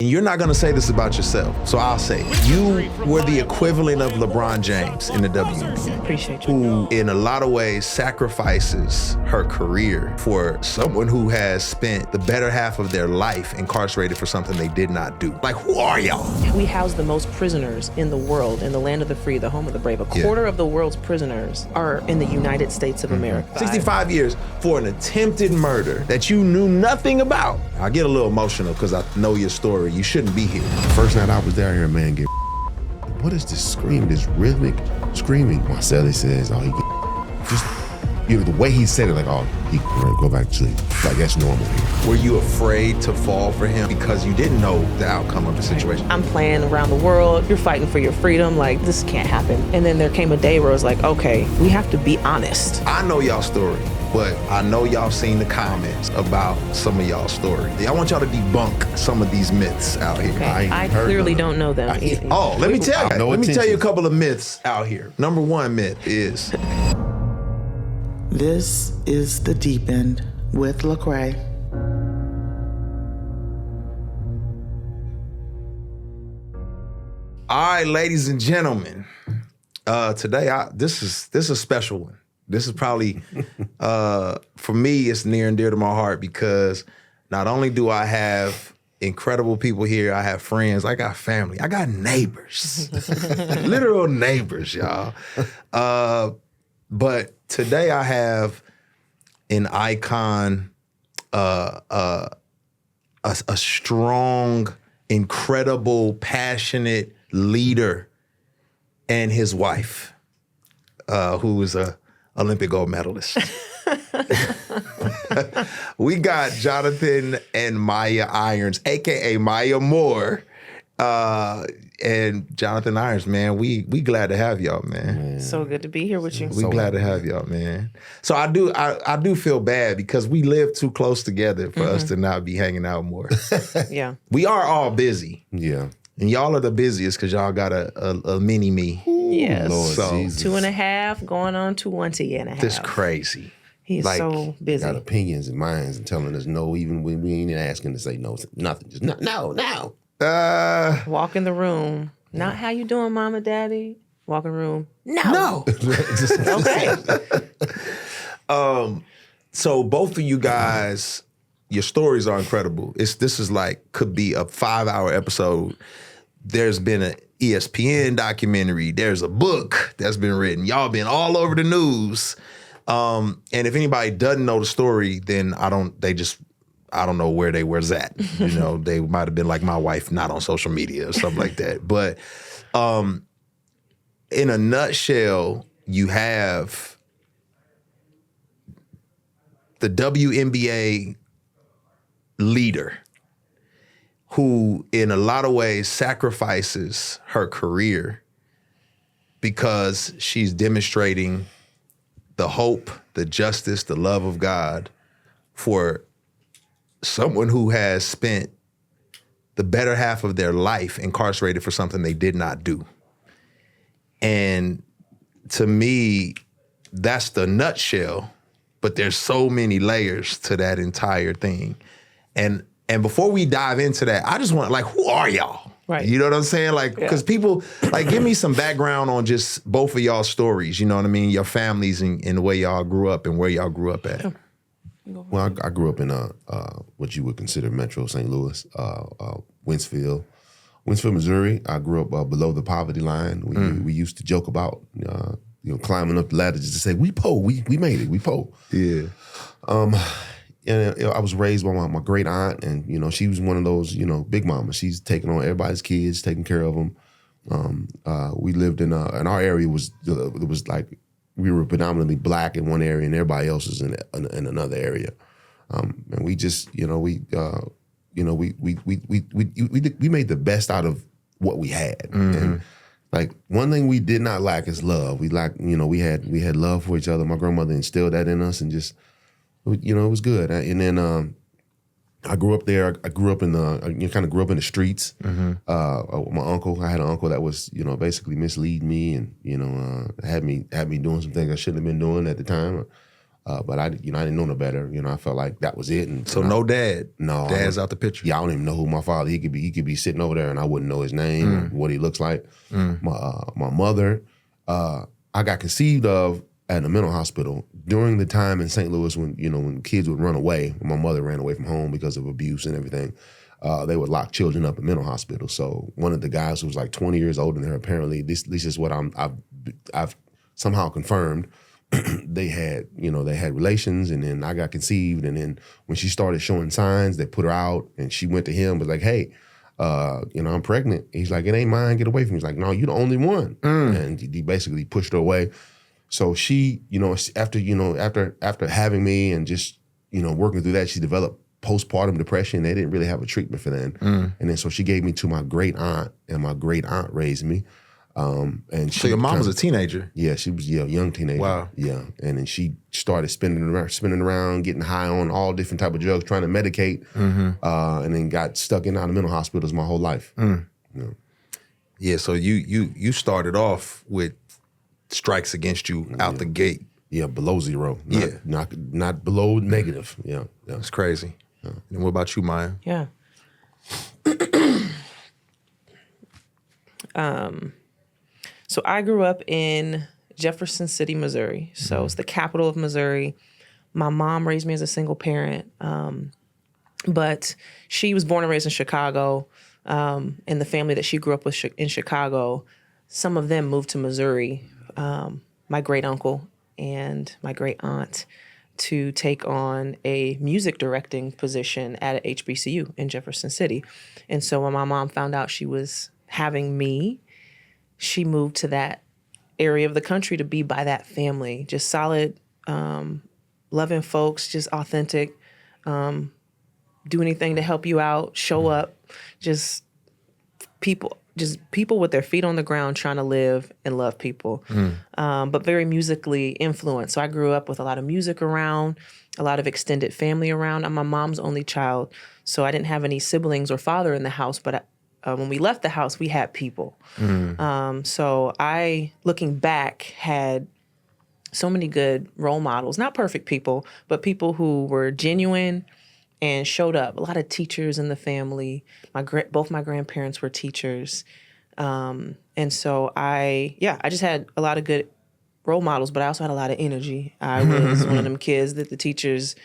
And you're not gonna say this about yourself, so I'll say it. You were the equivalent of LeBron James in the WNBA. Appreciate you. Who, in a lot of ways, sacrifices her career for someone who has spent the better half of their life incarcerated for something they did not do. Like, who are y'all? We house the most prisoners in the world, in the land of the free, the home of the brave. A quarter of the world's prisoners are in the United States of America. 65 years for an attempted murder that you knew nothing about. I get a little emotional because I know your story. You shouldn't be here. First night I was down here, man, what is this scream, this rhythmic screaming? Marcelli says, oh, he just, you know, the way he said it, like, oh, he can go back to sleep. Like, that's normal here. Were you afraid to fall for him because you didn't know the outcome of the situation? I'm playing around the world. You're fighting for your freedom. Like, this can't happen. And then there came a day where it was like, okay, we have to be honest. I know y'all story, but I know y'all seen the comments about some of y'all's story. I want y'all to debunk some of these myths out here. Okay. I clearly don't know them. Let me tell you. Let me tell you a couple of myths out here. Number one myth is... This is The Deep End with Lecrae. All right, ladies and gentlemen. Today, this is a special one. This is probably, for me, it's near and dear to my heart because not only do I have incredible people here, I have friends, I got family, I got neighbors, literal neighbors, y'all. But today I have an icon, a strong, incredible, passionate leader, and his wife, who is a Olympic gold medalist. We got Jonathan and Maya Irons, AKA Maya Moore, and Jonathan Irons, man. We glad to have y'all, man. So good to be here with you. We glad to have y'all, man. So I do feel bad because we live too close together for us to not be hanging out more. Yeah. We are all busy. Yeah. And y'all are the busiest because y'all got a mini me. Yes. Lord So- Jesus. 2.5 going on 20.5. This crazy. He's like, so busy. Got opinions and minds and telling us no, even when we ain't asking to say no, nothing. Just no. Walk in the room. Not how you doing, mama, daddy. Walk in the room. No. Okay. So both of you guys, your stories are incredible. This is like, could be a 5-hour episode. There's been an ESPN documentary. There's a book that's been written. Y'all been all over the news. And if anybody doesn't know the story, then I don't know where they was at. You know, they might have been like my wife, not on social media or something like that. But in a nutshell, you have the WNBA leader who, in a lot of ways, sacrifices her career because she's demonstrating the hope, the justice, the love of God for someone who has spent the better half of their life incarcerated for something they did not do. And to me, that's the nutshell, but there's so many layers to that entire thing. And before we dive into that, I just want, like, who are y'all? Right. You know what I'm saying? Like, because people, like, give me some background on just both of y'all's stories, you know what I mean? Your families and the way y'all grew up and where y'all grew up at. Well, I grew up in what you would consider Metro St. Louis, Winsfield, Missouri. I grew up below the poverty line. We used to joke about, climbing up the ladder just to say, we made it, we po. Yeah. And I was raised by my great aunt, and she was one of those big mamas. She's taking on everybody's kids, taking care of them. We lived in our area was like we were predominantly black in one area, and everybody else was in another area. And we just we made the best out of what we had. Mm-hmm. And like one thing we did not lack is love. We lacked we had love for each other. My grandmother instilled that in us, and just. It was good. And then I grew up there. I grew up in the streets. Mm-hmm. My uncle, I had an uncle that was, basically misleading me and, had me doing some things I shouldn't have been doing at the time. But I didn't know no better. I felt like that was it. And So no dad. No, Dad's out the picture. Yeah, I don't even know who my father. He could be sitting over there, and I wouldn't know his name or what he looks like. My mother, I got conceived of at a mental hospital during the time in St. Louis when kids would run away. When my mother ran away from home because of abuse and everything. They would lock children up in mental hospitals. So one of the guys who was like 20 years older than her, apparently, this is what I've somehow confirmed. They had relations, and then I got conceived, and then when she started showing signs, they put her out, and she went to him, was like, hey, I'm pregnant. He's like, it ain't mine, get away from me. He's like, no, you're the only one. And he basically pushed her away. So she, after having me and just, working through that, she developed postpartum depression. They didn't really have a treatment for that. And then so she gave me to my great aunt, and my great aunt raised me. And So your mom was a teenager? Yeah, she was a young teenager. Wow. Yeah. And then she started spinning around, getting high on all different type of drugs, trying to medicate, and then got stuck in and out of mental hospitals my whole life. Yeah, so you started off with strikes against you out the gate. Yeah, below zero. Not below negative. Yeah. That's crazy. Yeah. And what about you, Maya? Yeah. So I grew up in Jefferson City, Missouri. So it's the capital of Missouri. My mom raised me as a single parent, but she was born and raised in Chicago. And the family that she grew up with in Chicago, some of them moved to Missouri. My great uncle and my great aunt to take on a music directing position at a HBCU in Jefferson City. And so when my mom found out she was having me, she moved to that area of the country to be by that family. Just solid, loving folks, just authentic, do anything to help you out, show up, just people with their feet on the ground trying to live and love people, but very musically influenced. So I grew up with a lot of music around, a lot of extended family around. I'm my mom's only child, so I didn't have any siblings or father in the house, but when we left the house, we had people. So I, looking back, had so many good role models, not perfect people, but people who were genuine and showed up. A lot of teachers in the family. Both my grandparents were teachers. And so I just had a lot of good role models, but I also had a lot of energy. I was one of them kids that the teachers,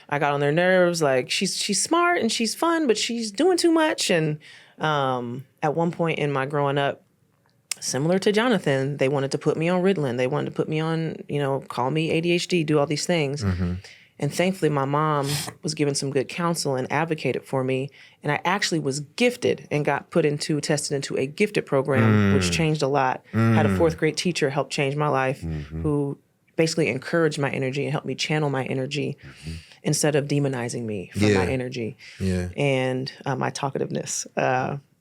I got on their nerves. Like, she's smart and she's fun, but she's doing too much. And at one point in my growing up, similar to Jonathan, they wanted to put me on Ritalin. They wanted to put me on, call me ADHD, do all these things. And thankfully, my mom was given some good counsel and advocated for me. And I actually was gifted and got tested into a gifted program, which changed a lot. Had a fourth grade teacher help change my life, who basically encouraged my energy and helped me channel my energy instead of demonizing me for my energy and my talkativeness.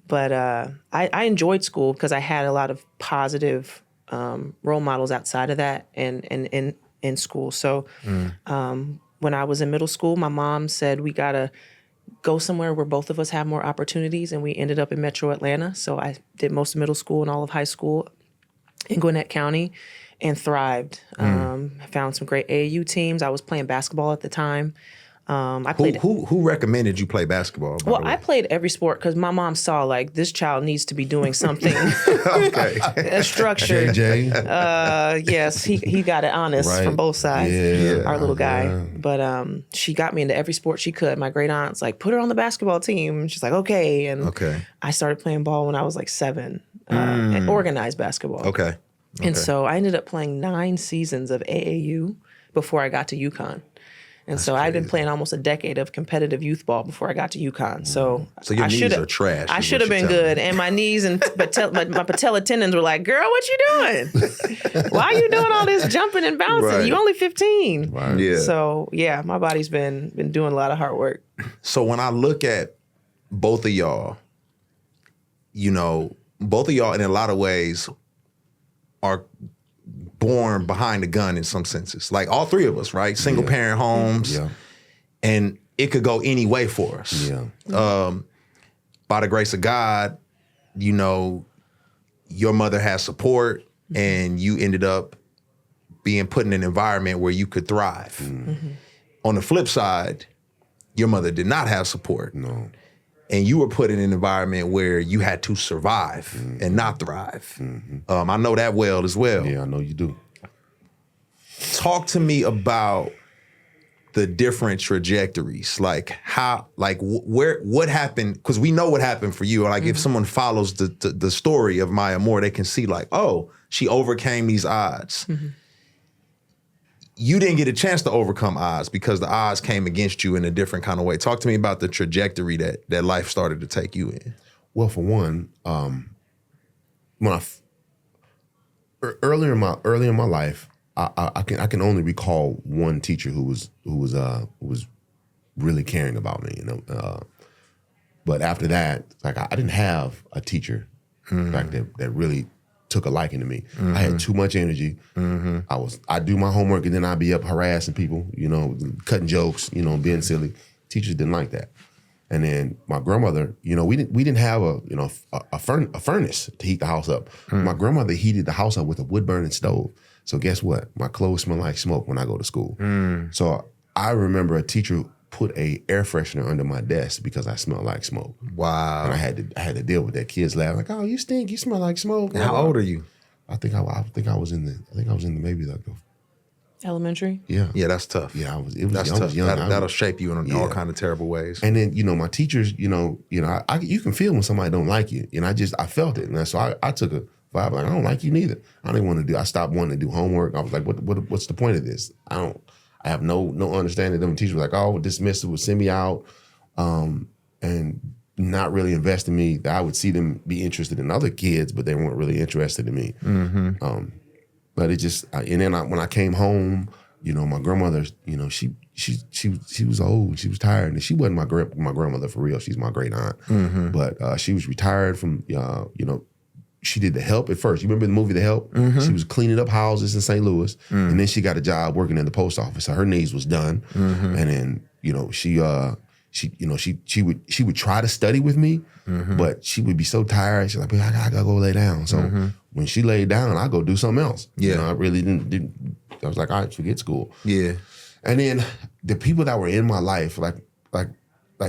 But I enjoyed school because I had a lot of positive role models outside of that and in school. So when I was in middle school, my mom said, we got to go somewhere where both of us have more opportunities. And we ended up in Metro Atlanta. So I did most of middle school and all of high school in Gwinnett County and thrived. I found some great AAU teams. I was playing basketball at the time. I played. Who recommended you play basketball? Well, I played every sport because my mom saw, like, this child needs to be doing something structured. JJ? Yes, he got it honest from both sides. Our little guy. But she got me into every sport she could. My great aunt's like, put her on the basketball team. And she's like, okay. And I started playing ball when I was like 7, and organized basketball. And so I ended up playing 9 seasons of AAU before I got to UConn. And so I've been playing almost a decade of competitive youth ball before I got to UConn. So your knees are trash. I should have been good. And my knees and my patella tendons were like, girl, what you doing? Why are you doing all this jumping and bouncing? Right. You only 15. Right. Yeah. So yeah, my body's been doing a lot of hard work. So when I look at both of y'all, both of y'all in a lot of ways are born behind the gun in some senses. Like all 3 of us, right? Single parent homes. Yeah. And it could go any way for us. Yeah. By the grace of God, your mother has support and you ended up being put in an environment where you could thrive. On the flip side, your mother did not have support. No. And you were put in an environment where you had to survive and not thrive. I know that well as well. Yeah, I know you do. Talk to me about the different trajectories, like how, like what happened? Because we know what happened for you. Like if someone follows the story of Maya Moore, they can see like, oh, she overcame these odds. You didn't get a chance to overcome odds because the odds came against you in a different kind of way. Talk to me about the trajectory that life started to take you in. Well, for one, when earlier in my life, I can only recall one teacher who was really caring about me, you know. But after that, like I didn't have a teacher like that really took a liking to me. I had too much energy. I'd do my homework and then I'd be up harassing people, you know, cutting jokes, you know, being silly. Teachers didn't like that. And then my grandmother, you know, we didn't have a furnace to heat the house up. My grandmother heated the house up with a wood burning stove. So guess what? My clothes smell like smoke when I go to school. So I remember a teacher put a air freshener under my desk because I smelled like smoke. Wow. And I had to deal with that. Kids laugh like, "Oh, you stink. You smell like smoke." And how old are you? I think I was in the maybe like Elementary? yeah. Yeah, that's tough. Yeah, I was That's tough. young. That'll shape you in all kind of terrible ways. And then, you know, my teachers, you know, you can feel when somebody don't like you. And I felt it. And so I took a vibe like, I don't like you neither. I stopped wanting to do homework. I was like, what's the point of this? I have no understanding. Them teachers were like, oh, dismiss it, would send me out, and not really invest in me. I would see them be interested in other kids, but they weren't really interested in me. But it just, and then when I came home, you know, my grandmother, you know, she was old, she was tired, and she wasn't my grandmother for real. She's my great aunt, but she was retired from, you know. She did The Help at first. You remember the movie The Help? She was cleaning up houses in St. Louis, and then she got a job working in the post office. So her knees was done, and then you know she would try to study with me, but she would be so tired. She's like, I gotta go lay down. So when she laid down, I go do something else. Yeah, you know, I really didn't. I was like, all right, forget school. Yeah, and then the people that were in my life, like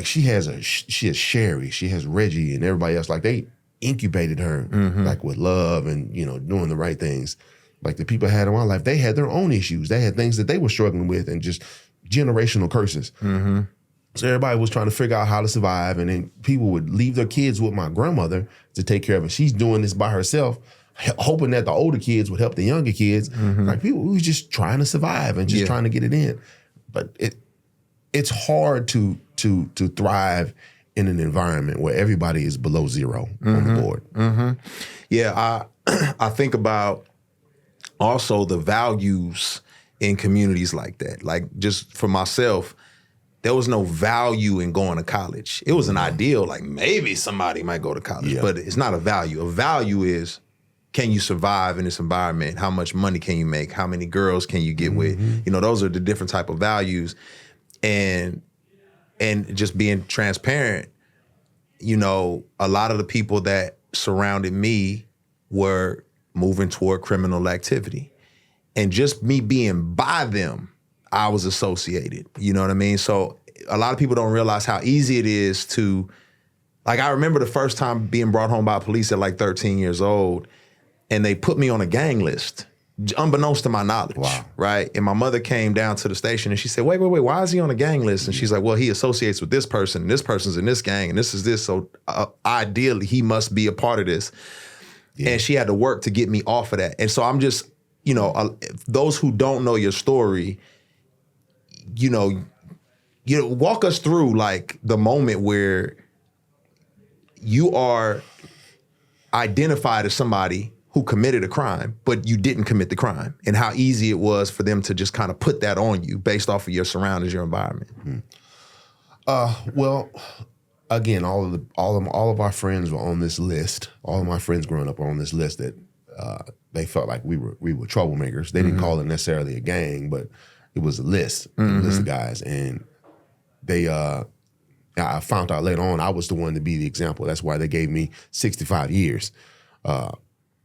she has Sherry, she has Reggie, and everybody else. Like they incubated her like with love and, you know, doing the right things. Like the people I had in my life, they had their own issues. They had things that they were struggling with and just generational curses. So everybody was trying to figure out how to survive, and then people would leave their kids with my grandmother to take care of it. She's doing this by herself, hoping that the older kids would help the younger kids. Like people who was just trying to survive and just trying to get it in. But it's hard to thrive in an environment where everybody is below zero on the board. Yeah, I think about also the values in communities like that. Like just for myself, there was no value in going to college. It was an ideal, like maybe somebody might go to college, but it's not a value. A value is, can you survive in this environment? How much money can you make? How many girls can you get with? You know, those are the different type of values. And just being transparent, you know, a lot of the people that surrounded me were moving toward criminal activity. And just me being by them, I was associated. You know what I mean? So a lot of people don't realize how easy it is to, like, I remember the first time being brought home by police at like 13 years old, and they put me on a gang list, unbeknownst to my knowledge, right? And my mother came down to the station and she said, wait, why is he on a gang list? And she's like, well, he associates with this person, and this person's in this gang, and this is this, so ideally he must be a part of this. And she had to work to get me off of that. And so I'm just, you know, those who don't know your story, you know, walk us through like the moment where you are identified as somebody who committed a crime, but you didn't commit the crime, and how easy it was for them to just kind of put that on you based off of your surroundings, your environment. Well, again, all of our friends were on this list. All of my friends growing up were on this list that they felt like we were troublemakers. They didn't call it necessarily a gang, but it was a list of guys, and they. I found out later on I was the one to be the example. That's why they gave me 65 years.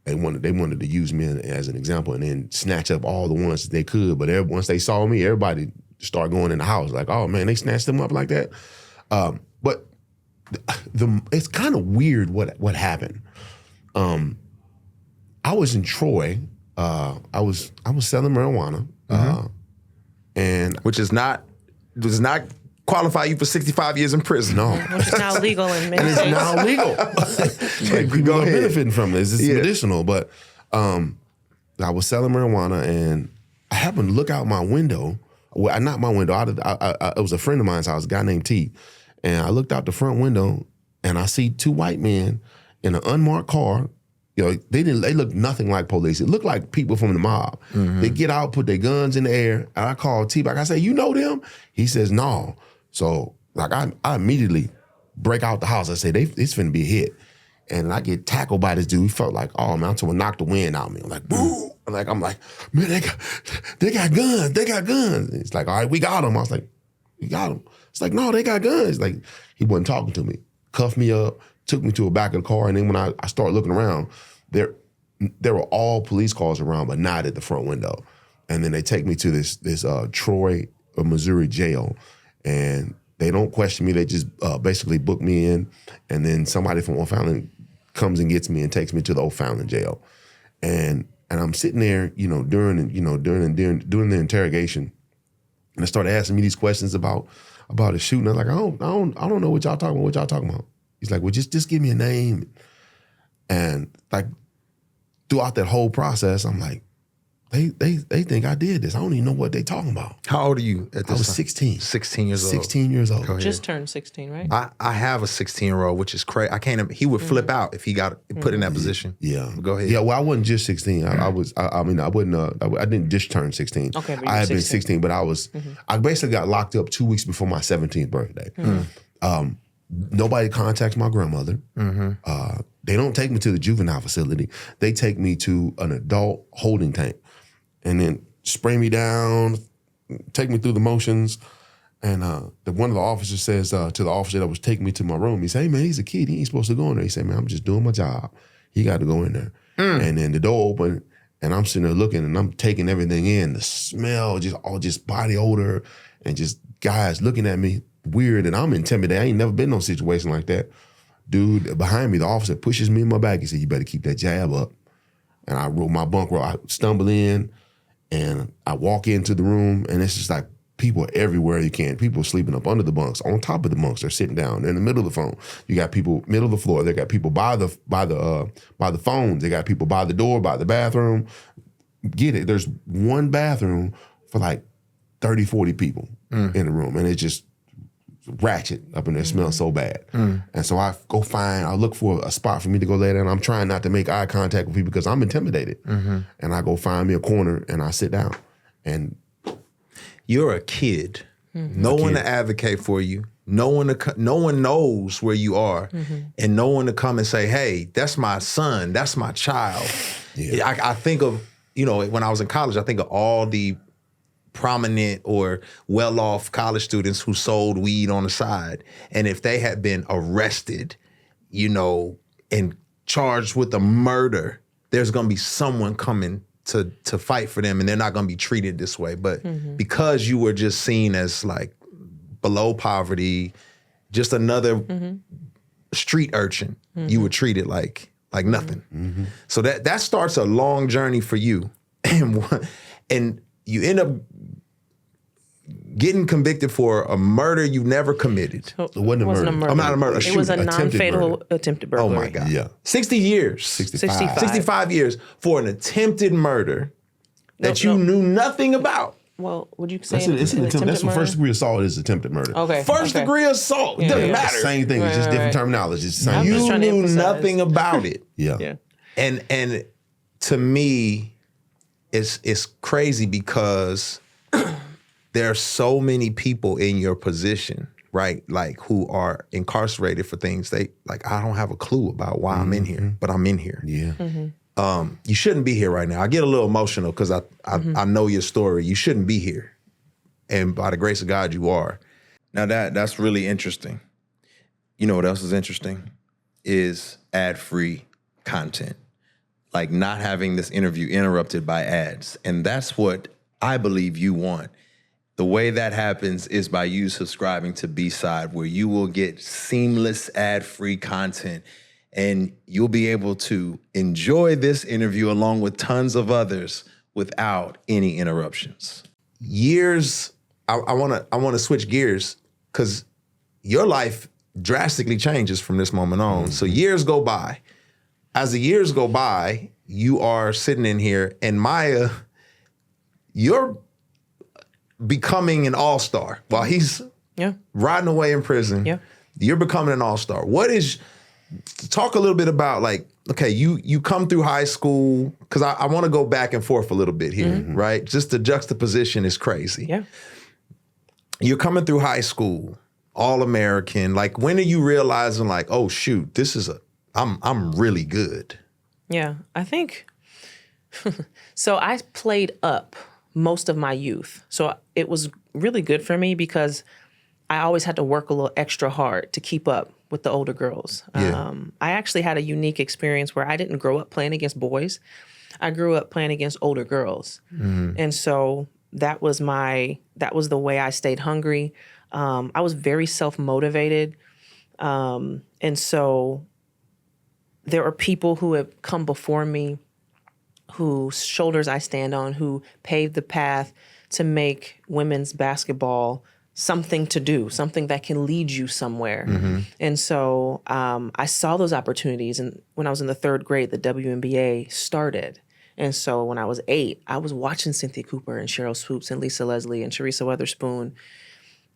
They wanted to use me as an example and then snatch up all the ones that they could. But once they saw me, everybody started going in the house like, oh man, they snatched them up like that. But it's kind of weird what happened. I was in Troy. I was selling marijuana, and Which does not qualify you for 65 years in prison. no, Which is now legal in many and it's states. now legal. Like, people Go are ahead. benefiting from this. It's Yeah. medicinal. But I was selling marijuana, and I happened to look out my window. Well, not my window. It was a friend of mine's house, a guy named T. And I looked out the front window, and I see two white men in an unmarked car. You know, they look nothing like police. It looked like people from the mob. They get out, put their guns in the air, and I call T-Back. I say, you know them? He says, no. So, like, I immediately break out the house. I say, it's finna be a hit. And I get tackled by this dude. He felt like, oh, man, I'm trying to knock the wind out of me. I'm like, boo. I'm like, man, they got guns. They got guns. And it's like, all right, we got them. I was like, we got them. It's like, no, they got guns. Like, he wasn't talking to me. Cuffed me up, took me to the back of the car. And then when I started looking around, there were all police cars around, but not at the front window. And then they take me to this Troy, Missouri jail. And they don't question me. They just basically book me in. And then somebody from O'Fallon comes and gets me and takes me to the O'Fallon jail. And I'm sitting there, during the interrogation. And they started asking me these questions about a shooting. I'm like, I don't know what y'all talking about. What y'all talking about? He's like, well, just give me a name. And like throughout that whole process, I'm like, they think I did this. I don't even know what they talking about. How old are you at this I was time? 16. 16 years old. 16 years old. Go ahead. Just turned 16, right? I have a 16-year-old, which is crazy. I can't. He would flip out if he got put in that position. Yeah. Go ahead. Yeah, well, I wasn't just 16. I didn't just turn 16. Okay, but you I were had been 16. 16, but I basically got locked up 2 weeks before my 17th birthday. Nobody contacts my grandmother. They don't take me to the juvenile facility. They take me to an adult holding tank and then spray me down, take me through the motions. And one of the officers says to the officer that was taking me to my room, he said, hey, man, he's a kid. He ain't supposed to go in there. He said, man, I'm just doing my job. He got to go in there. And then the door opened, and I'm sitting there looking, and I'm taking everything in. The smell, just body odor, and just guys looking at me weird, and I'm intimidated. I ain't never been in no situation like that. Dude, behind me, the officer pushes me in my back. He said, you better keep that jab up. And I roll my bunk roll. I stumble in, and I walk into the room, and it's just like people everywhere you can. People sleeping up under the bunks, on top of the bunks. They're sitting down. They're in the middle of the phone. You got people middle of the floor. They got people by the phones. They got people by the door, by the bathroom. Get it? There's one bathroom for like 30, 40 people in the room, and it's just ratchet up in there. It smells so bad. And so I look for a spot for me to go lay down. I'm trying not to make eye contact with people because I'm intimidated. And I go find me a corner and I sit down. And You're a kid. No one to advocate for you. No one knows where you are, and no one to come and say, "Hey, that's my son. That's my child." Yeah. I think of when I was in college. I think of all the prominent or well-off college students who sold weed on the side, and if they had been arrested, and charged with a murder, there's going to be someone coming to fight for them, and they're not going to be treated this way. But because you were just seen as like below poverty, just another street urchin, you were treated like nothing. So that starts a long journey for you, and you end up getting convicted for a murder you never committed. it wasn't a murder. I'm not a murder. It was a Attempted non-fatal murder. attempted Oh burglary. my God. Yeah. 60 years. 65. 65 years for an attempted murder that No. you knew nothing about. Well, would you say It's an attempt. That's what murder? first degree assault is, attempted murder. Okay. First okay. degree assault. It doesn't Yeah. matter. Same thing. It's just Right, different right. terminology. It's the I'm same. just You trying to knew emphasize. nothing about it. Yeah. Yeah. And to me, it's crazy because there are so many people in your position, right? Like who are incarcerated for things I don't have a clue about why I'm in here, but I'm in here. Yeah. You shouldn't be here right now. I get a little emotional because I know your story. You shouldn't be here. And by the grace of God, you are. Now that's really interesting. You know what else is interesting? Is ad-free content. like not having this interview interrupted by ads. And that's what I believe you want. The way that happens is by you subscribing to BSIDE, where you will get seamless ad-free content and you'll be able to enjoy this interview along with tons of others without any interruptions. I wanna switch gears because your life drastically changes from this moment on. So years go by. As the years go by, you are sitting in here, and Maya, you're becoming an all-star while he's rotting away in prison. Yeah. You're becoming an all-star. Talk a little bit about, like, okay, you come through high school, because I want to go back and forth a little bit here, right? Just the juxtaposition is crazy. Yeah. You're coming through high school, all-American. Like, when are you realizing, like, oh shoot, I'm really good? Yeah, I think, so I played up most of my youth. So it was really good for me because I always had to work a little extra hard to keep up with the older girls. Yeah. I actually had a unique experience where I didn't grow up playing against boys. I grew up playing against older girls. And so that was the way I stayed hungry. I was very self-motivated. And so there are people who have come before me whose shoulders I stand on, who paved the path to make women's basketball something to do, something that can lead you somewhere. And so I saw those opportunities. And when I was in the 3rd grade, the WNBA started. And so when I was 8, I was watching Cynthia Cooper and Cheryl Swoops and Lisa Leslie and Teresa Weatherspoon.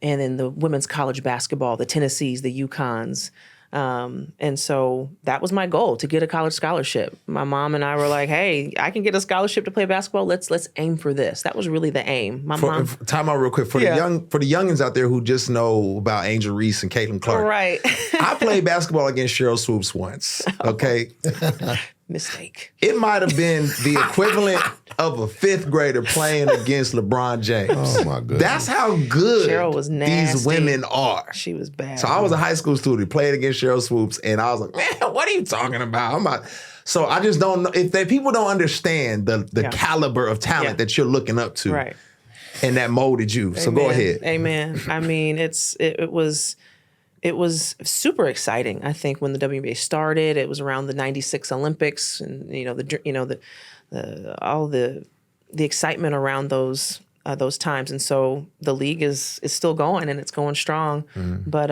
And then the women's college basketball, the Tennessees, the UConns. And so that was my goal, to get a college scholarship. My mom and I were like, hey, I can get a scholarship to play basketball. Let's aim for this. That was really the aim. Time out real quick for the youngins out there who just know about Angel Reese and Caitlin Clark. Right. I played basketball against Cheryl Swoops once. Okay. Mistake. It might have been the equivalent of a 5th grader playing against LeBron James. Oh my goodness. That's how good Cheryl was nasty. These women are. She was bad. So I was a high school student who played against Cheryl Swoops, and I was like, man, what are you talking about? So I just don't know if people don't understand the caliber of talent that you're looking up to. Right. And that molded you. So go ahead. Amen. I mean, it was super exciting. I think when the WNBA started, it was around the '96 Olympics, and all the excitement around those times. And so the league is still going, and it's going strong. But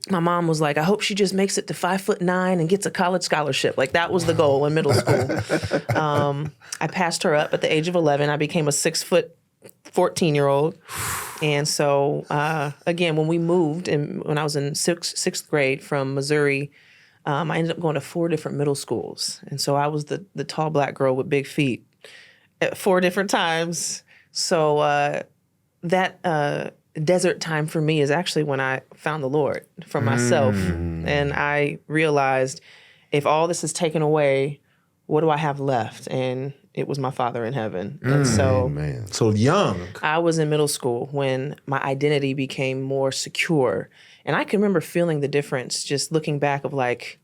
my mom was like, I hope she just makes it to 5'9" and gets a college scholarship. Like, that was the goal in middle school. I passed her up at the age of 11. I became a 6 foot 14-year-old. And so, again, when we moved, and when I was in sixth grade from Missouri, I ended up going to 4 different middle schools. And so I was the tall black girl with big feet at 4 different times. So that desert time for me is actually when I found the Lord for myself. And I realized, if all this is taken away, what do I have left? And it was my Father in heaven. And so, so young. I was in middle school when my identity became more secure. And I can remember feeling the difference, just looking back, of like,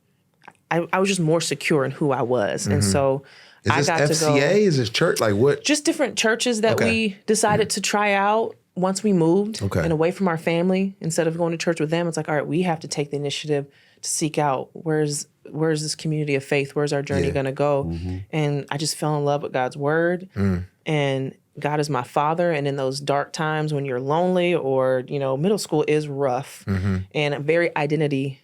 I was just more secure in who I was. And so I got FCA? to go. Is this church? Like what? Just different churches that we decided to try out once we moved and away from our family. Instead of going to church with them, it's like, all right, we have to take the initiative to seek out where's this community of faith? Where's our journey going to go? And I just fell in love with God's word. And God is my Father. And in those dark times when you're lonely, or, middle school is rough and very identity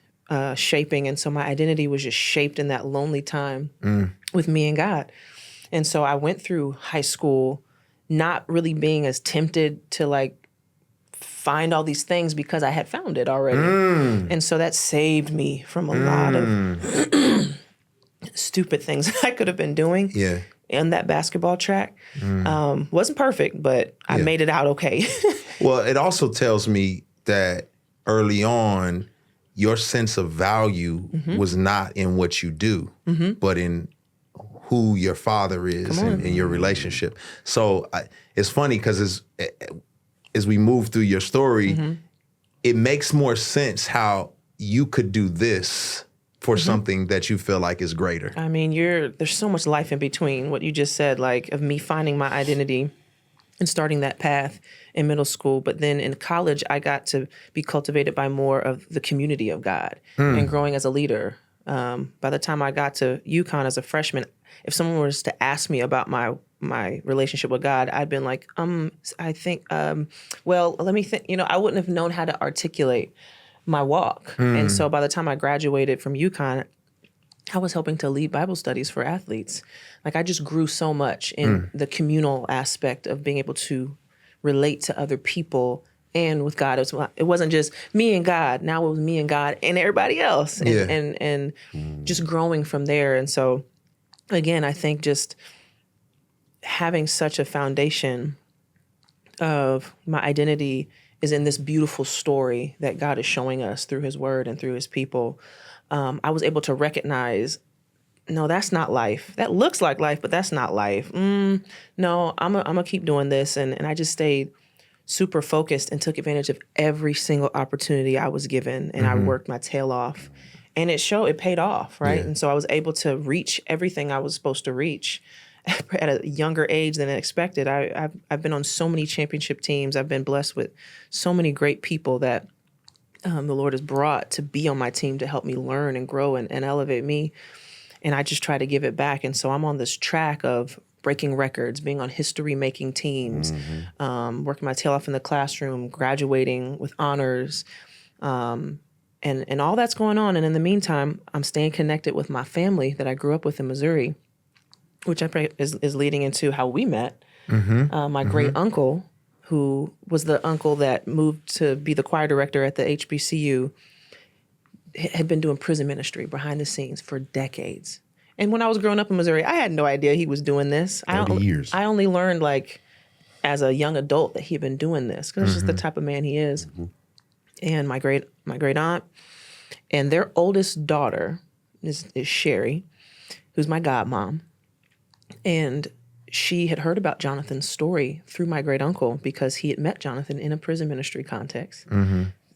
shaping. And so my identity was just shaped in that lonely time with me and God. And so I went through high school not really being as tempted to find all these things because I had found it already. And so that saved me from a lot of stupid things I could have been doing in that basketball track. Wasn't perfect, but I made it out okay. Well, it also tells me that early on, your sense of value was not in what you do, but in who your father is and your relationship. So it's funny because as we move through your story, it makes more sense how you could do this for something that you feel like is greater. I mean, there's so much life in between what you just said, like of me finding my identity and starting that path in middle school. But then in college, I got to be cultivated by more of the community of God and growing as a leader. By the time I got to UConn as a freshman, if someone was to ask me about my relationship with God, I'd been like, I think, well, let me think. I wouldn't have known how to articulate my walk. And so by the time I graduated from UConn, I was helping to lead Bible studies for athletes. Like I just grew so much in the communal aspect of being able to relate to other people and with God. It wasn't just me and God. Now it was me and God and everybody else. And just growing from there. And so again, I think just having such a foundation of my identity is in this beautiful story that God is showing us through his word and through his people. I was able to recognize, no, that's not life. That looks like life, but that's not life. No, I'm gonna keep doing this. And I just stayed super focused and took advantage of every single opportunity I was given. And I worked my tail off. And it paid off, right? Yeah. And so I was able to reach everything I was supposed to reach at a younger age than I expected. I've been on so many championship teams. I've been blessed with so many great people that the Lord has brought to be on my team to help me learn and grow and elevate me. And I just try to give it back. And so I'm on this track of breaking records, being on history-making teams, working my tail off in the classroom, graduating with honors, and all that's going on. And in the meantime, I'm staying connected with my family that I grew up with in Missouri, which I pray is leading into how we met. My great uncle, who was the uncle that moved to be the choir director at the HBCU, had been doing prison ministry behind the scenes for decades. And when I was growing up in Missouri, I had no idea he was doing this. 30 years. I only learned like as a young adult that he had been doing this because it's just the type of man he is. And my great aunt and their oldest daughter is Sherry, who's my godmom. And she had heard about Jonathan's story through my great uncle because he had met Jonathan in a prison ministry context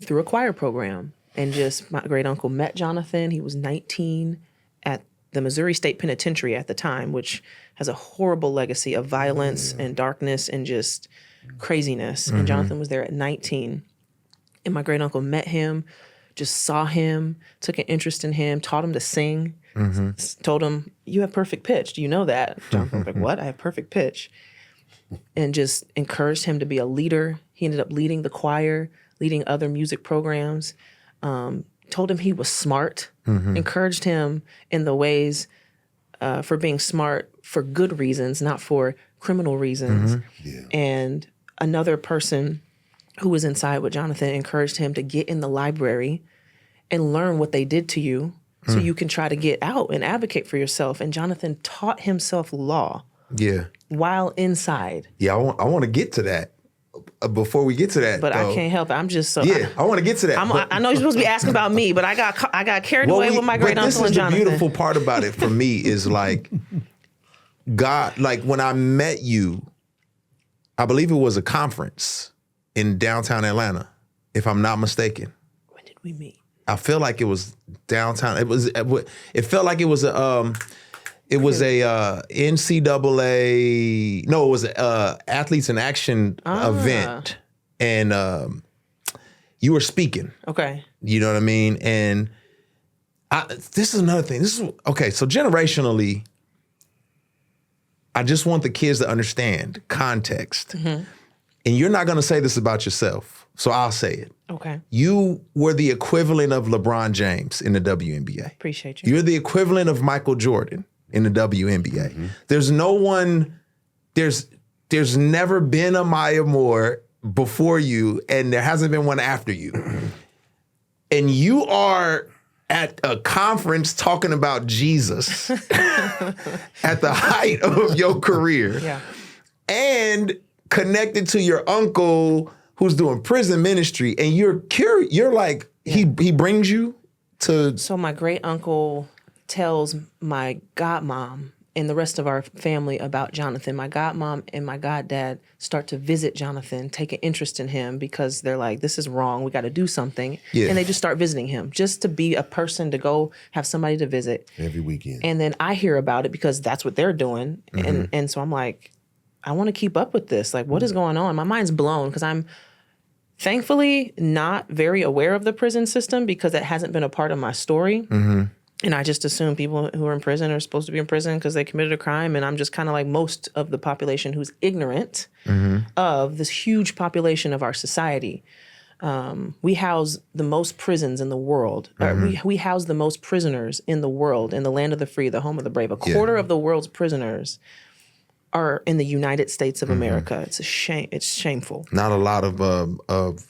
through a choir program. And just my great uncle met Jonathan. He was 19 at the Missouri State Penitentiary at the time, which has a horrible legacy of violence and darkness and just craziness. And Jonathan was there at 19. And my great uncle met him, just saw him, took an interest in him, taught him to sing, told him, "You have perfect pitch. Do you know that?" Jonathan was like, "What? I have perfect pitch." And just encouraged him to be a leader. He ended up leading the choir, leading other music programs, told him he was smart, encouraged him in the ways for being smart for good reasons, not for criminal reasons. And another person who was inside with Jonathan encouraged him to get in the library and learn what they did to you so you can try to get out and advocate for yourself. And Jonathan taught himself law while inside. Yeah, I want to get to that. Before we get to that, But though, I can't help it. I'm just so... I want to get to that. I know you're supposed to be asking about me, but I got carried away with my great uncle and Jonathan. This is the beautiful part about it for me is like, God, like when I met you, I believe it was a conference in downtown Atlanta, if I'm not mistaken. When did we meet? I feel like it was downtown. It felt like it was a NCAA. No, it was a Athletes in Action event, and you were speaking. Okay. You know what I mean? And this is another thing. Okay. So generationally, I just want the kids to understand context. And you're not going to say this about yourself, so I'll say it. Okay. You were the equivalent of LeBron James in the WNBA. Appreciate you. You're the equivalent of Michael Jordan in the WNBA. There's no one, there's never been a Maya Moore before you, and there hasn't been one after you. And you are at a conference talking about Jesus at the height of your career. Yeah. And connected to your uncle who's doing prison ministry, and you're curious. You're like, he brings you to... So my great uncle tells my godmom and the rest of our family about Jonathan. My godmom and my goddad start to visit Jonathan, take an interest in him because they're like, this is wrong. We got to do something. Yeah. And they just start visiting him just to be a person to go have somebody to visit. Every weekend. And then I hear about it because that's what they're doing. And so I'm like, I want to keep up with this. Like, what is going on? My mind's blown because I'm thankfully not very aware of the prison system because that hasn't been a part of my story. And I just assume people who are in prison are supposed to be in prison because they committed a crime. And I'm just kind of like most of the population who's ignorant of this huge population of our society. We house the most prisons in the world. We house the most prisoners in the world, in the land of the free, the home of the brave. A quarter of the world's prisoners are in the United States of America. It's a shame. It's shameful. Not a lot of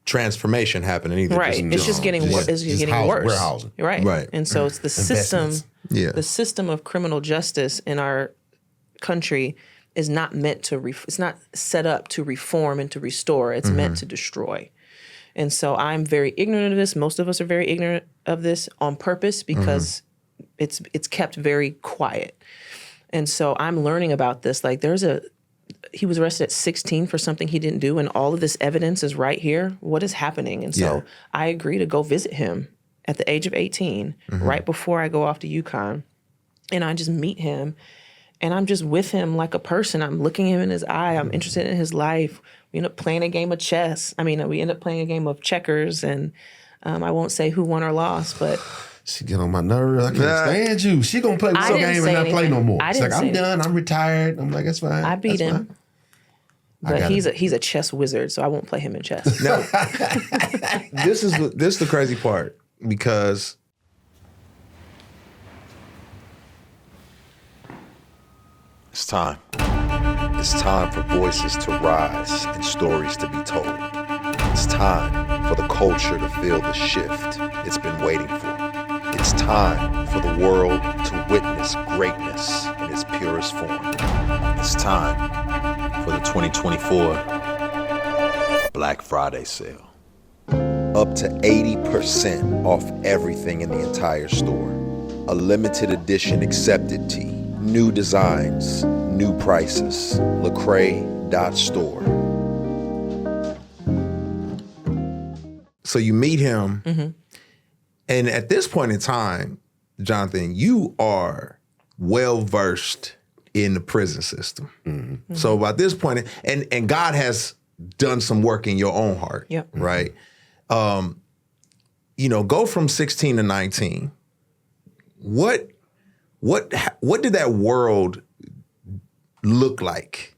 transformation happening either. Right. It's just getting worse. It's just getting worse. Warehousing. Right. And so it's the system. Yeah. The system of criminal justice in our country is not meant to. It's not set up to reform and to restore. It's meant to destroy. And so I'm very ignorant of this. Most of us are very ignorant of this on purpose because it's kept very quiet. And so I'm learning about this. Like he was arrested at 16 for something he didn't do, and all of this evidence is right here. What is happening? And so I agree to go visit him at the age of 18, right before I go off to UConn. And I just meet him, and I'm just with him like a person. I'm looking him in his eye. I'm interested in his life. We end up playing a game of chess. We end up playing a game of checkers, and I won't say who won or lost, but... She get on my nerves. I can't stand you. She gonna play some game and not play no more. She's like, I'm done. I'm retired. I'm like, that's fine. I beat him. But he's a chess wizard, so I won't play him in chess. Now, this is the crazy part because it's time. It's time for voices to rise and stories to be told. It's time for the culture to feel the shift it's been waiting for. It's time for the world to witness greatness in its purest form. It's time for the 2024 Black Friday sale. Up to 80% off everything in the entire store. A limited edition accepted tee. New designs, new prices. Lecrae.store. So you meet him, and at this point in time, Jonathan, you are well-versed in the prison system. So by this point, and God has done some work in your own heart, right? Go from 16 to 19. What did that world look like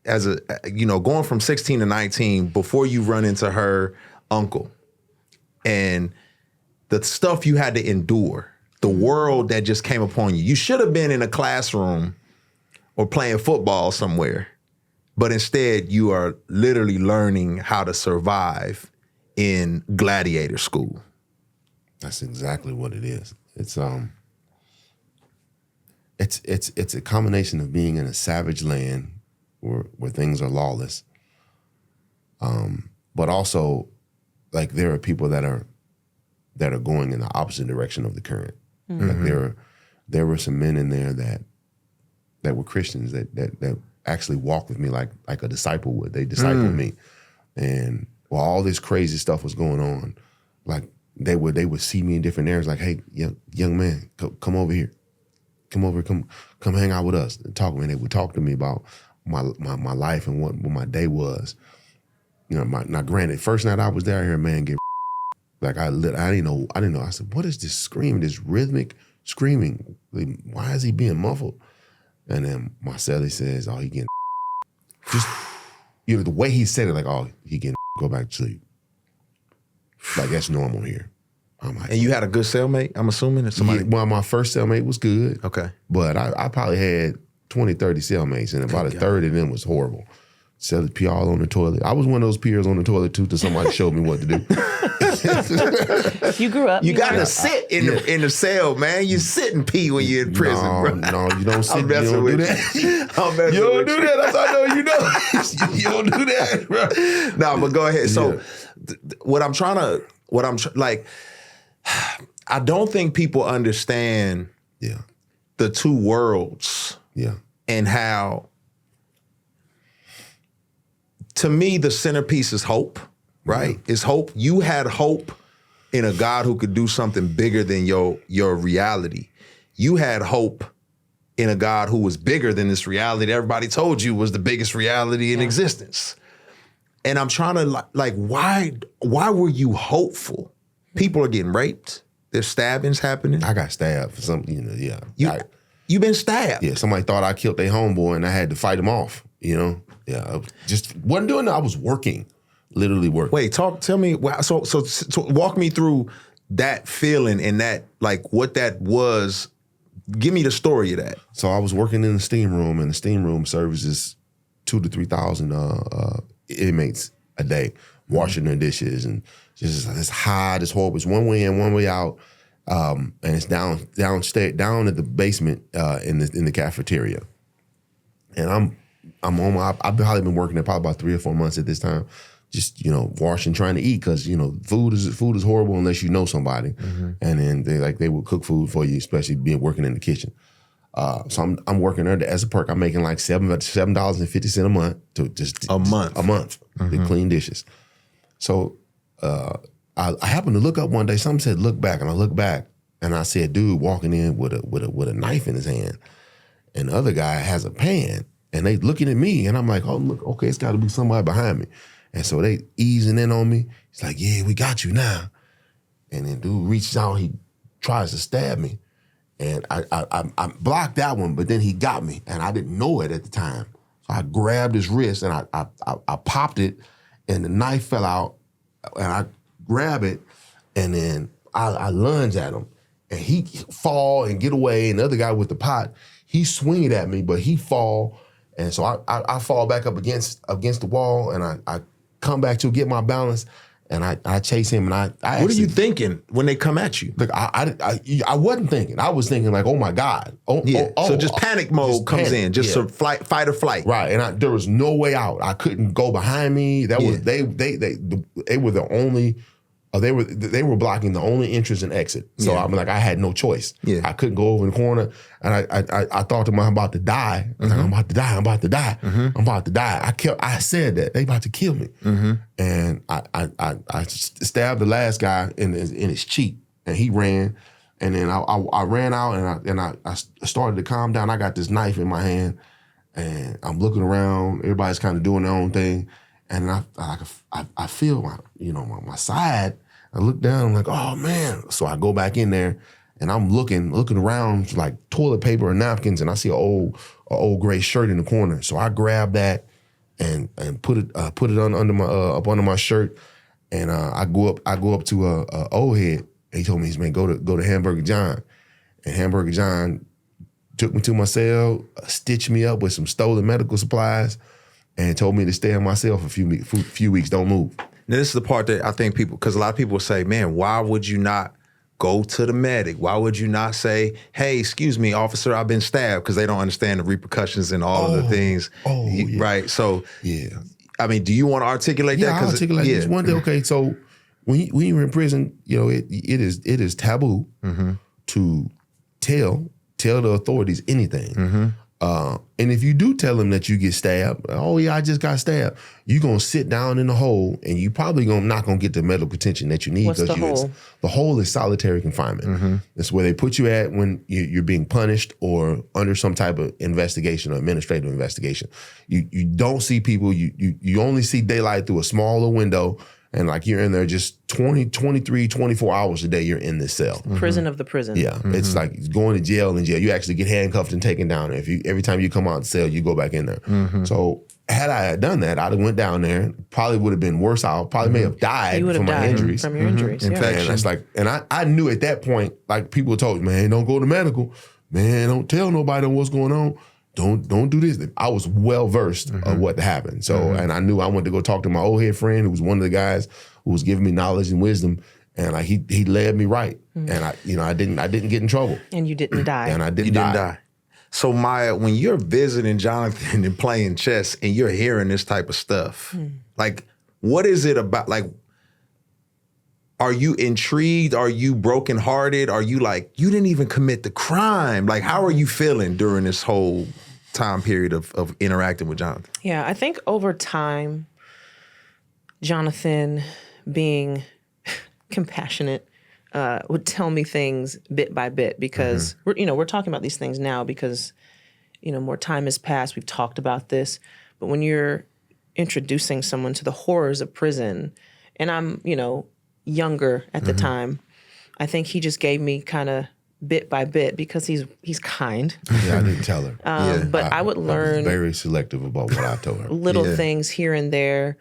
as going from 16 to 19 before you run into her uncle and the stuff you had to endure, the world that just came upon you? You should have been in a classroom or playing football somewhere, but instead you are literally learning how to survive in gladiator school. That's exactly what it is. It's a combination of being in a savage land where things are lawless, but also like there are people that are going in the opposite direction of the current. Like there were some men in there that were Christians that actually walked with me like a disciple would. They discipled me, and while all this crazy stuff was going on, like they would see me in different areas. Like, hey, young man, come over here, come hang out with us and talk. And they would talk to me about my life and what my day was. Now granted, first night I was there, I heard a man get like I didn't know. I said, what is this screaming? This rhythmic screaming? Like, why is he being muffled? And then my cellie says, oh, he getting just the way he said it, like, oh, he getting go back to sleep. Like that's normal here. I'm like, And you had a good cellmate, I'm assuming? Well, my first cellmate was good. Okay. But I probably had 20, 30 cellmates, and about a third of them was horrible. Cellie pee all on the toilet. I was one of those peers on the toilet too till somebody showed me what to do. You grew up. You got to sit in the cell, man. You sit and pee when you're in prison, bro. No, you don't sit. I'm messing with you. I'm messing You don't with do that. That's how I know you know. You don't do that, bro. No, but go ahead. So I don't think people understand the two worlds. Yeah. And how, to me, the centerpiece is hope, right? It's hope. You had hope in a God who could do something bigger than your reality. You had hope in a God who was bigger than this reality that everybody told you was the biggest reality in existence. And I'm trying to, like, why were you hopeful? People are getting raped. There's stabbings happening. I got stabbed for something, yeah. You been stabbed. Yeah, somebody thought I killed their homeboy and I had to fight him off, Yeah, I just wasn't doing that. I was working, literally working. Wait, tell me, so walk me through that feeling and that, like, what that was. Give me the story of that. So I was working in the steam room, and the steam room services 2,000 to 3,000 inmates a day, washing their dishes, and just it's hot, it's horrible. It's one way in, one way out, and it's down at the basement in the cafeteria. And I'm on I've probably been working there probably about 3 or 4 months at this time, just washing, trying to eat, because food is horrible unless you know somebody, and then they will cook food for you, especially being working in the kitchen. So I'm working there as a perk. I'm making like $7.50 a month to just a month to clean dishes. So I happened to look up one day. Something said look back, and I looked back, and I see a dude walking in with a knife in his hand, and the other guy has a pan, and they looking at me, and I'm like, oh look, okay, it's got to be somebody behind me, and so they easing in on me. He's like, yeah, we got you now, and then dude reaches out, he tries to stab me. And I blocked that one, but then he got me, and I didn't know it at the time. So I grabbed his wrist, and I popped it, and the knife fell out, and I grab it, and then I lunge at him, and he fall and get away, and the other guy with the pot, he swinging at me, but he fall, and so I fall back up against the wall, and I come back to get my balance, and I chase him, and I what actually, are you thinking when they come at you? Look, I wasn't thinking. I was thinking like, oh my God. So just panic mode just comes panic, in, just a fight or flight. Right, and there was no way out. I couldn't go behind me. That was they were the only. They were blocking the only entrance and exit. So I'm like, I had no choice. Yeah. I couldn't go over in the corner, and I thought to myself, I'm about to die. I was like, I'm about to die. I'm about to die. I'm about to die. I said that they about to kill me, and I stabbed the last guy in his cheek, and he ran, and then I ran out, and I started to calm down. I got this knife in my hand, and I'm looking around. Everybody's kind of doing their own thing, and I feel my side. I look down, I'm like, oh man. So I go back in there, and I'm looking around for like toilet paper or napkins, and I see an old gray shirt in the corner. So I grab that and put it under my shirt, and I go up to a old head. And he told me, man, go to Hamburger John, and Hamburger John took me to my cell, stitched me up with some stolen medical supplies, and told me to stay in my cell for a few weeks, don't move. Now, this is the part that I think because a lot of people say, man, why would you not go to the medic? Why would you not say, hey, excuse me, officer, I've been stabbed? Because they don't understand the repercussions and all of the things. Yeah. Right, so, yeah. I mean, do you want to articulate that? I'll articulate this one day. Okay, so when you're in prison, it is taboo to tell the authorities anything. And if you do tell them that you get stabbed, oh yeah, I just got stabbed, you're gonna sit down in the hole, and you probably not gonna get the medical attention that you need. What's the hole? The hole is solitary confinement. That's where they put you at when you're being punished or under some type of investigation or administrative investigation. You don't see people. You only see daylight through a smaller window. And like you're in there just 20, 23, 24 hours a day, you're in this cell. Prison of the prison. Yeah, it's like going to jail and jail. You actually get handcuffed and taken down there. Every time you come out of the cell, you go back in there. So had I had done that, I'd have went down there. Probably would have been worse out. Probably may have died from my injuries. From your injuries, yeah. And that's like, and I knew at that point, like people told me, man, don't go to medical. Man, don't tell nobody what's going on. Don't do this. I was well versed of what happened. So, and I knew I went to go talk to my old head friend, who was one of the guys who was giving me knowledge and wisdom, and like he led me right. And I didn't get in trouble. And you didn't die. And I didn't die. So Maya, when you're visiting Jonathan and playing chess, and you're hearing this type of stuff, like, what is it about? Like, are you intrigued? Are you brokenhearted? Are you like, you didn't even commit the crime? Like, how are you feeling during this whole time period of interacting with Jonathan? Yeah, I think over time, Jonathan, being compassionate, would tell me things bit by bit because we're talking about these things now because more time has passed. We've talked about this, but when you're introducing someone to the horrors of prison, and I'm younger at the time, I think he just gave me kind of bit by bit because he's kind. Yeah, I didn't tell her. But I would learn I was very selective about what I told her. little things here and there.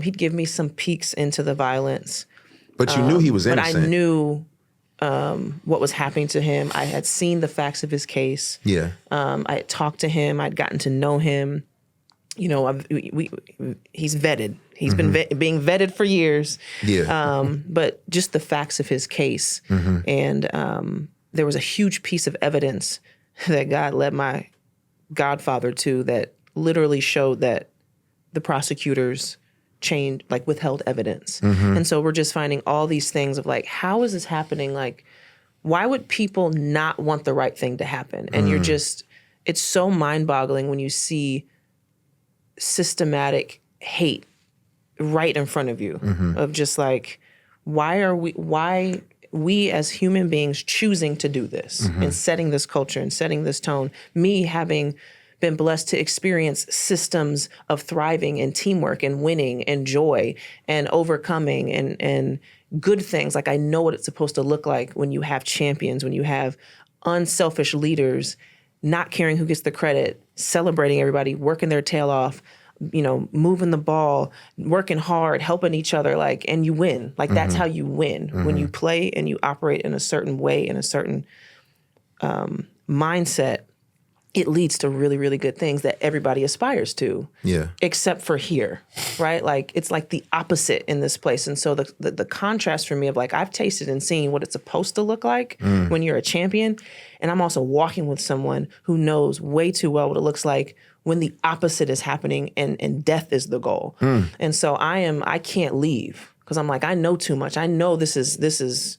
He'd give me some peeks into the violence. But you knew he was innocent. But I knew what was happening to him. I had seen the facts of his case. Yeah. I had talked to him. I'd gotten to know him. He's vetted. He's been being vetted for years. Yeah. But just the facts of his case. And there was a huge piece of evidence that God led my godfather to that literally showed that the prosecutors withheld evidence. And so we're just finding all these things of like, how is this happening? Like, why would people not want the right thing to happen? And it's so mind-boggling when you see systematic hate right in front of you of just like, why we as human beings choosing to do this and setting this culture and setting this tone, me having been blessed to experience systems of thriving and teamwork and winning and joy and overcoming and good things. Like I know what it's supposed to look like when you have champions, when you have unselfish leaders, not caring who gets the credit, celebrating everybody, working their tail off, moving the ball, working hard, helping each other, and you win. Like that's how you win. When you play and you operate in a certain way, in a certain mindset, it leads to really, really good things that everybody aspires to. Yeah. Except for here, right? Like it's like the opposite in this place. And so the contrast for me of like, I've tasted and seen what it's supposed to look like when you're a champion. And I'm also walking with someone who knows way too well what it looks like when the opposite is happening and death is the goal. And so I can't leave because I'm like, I know too much. I know this is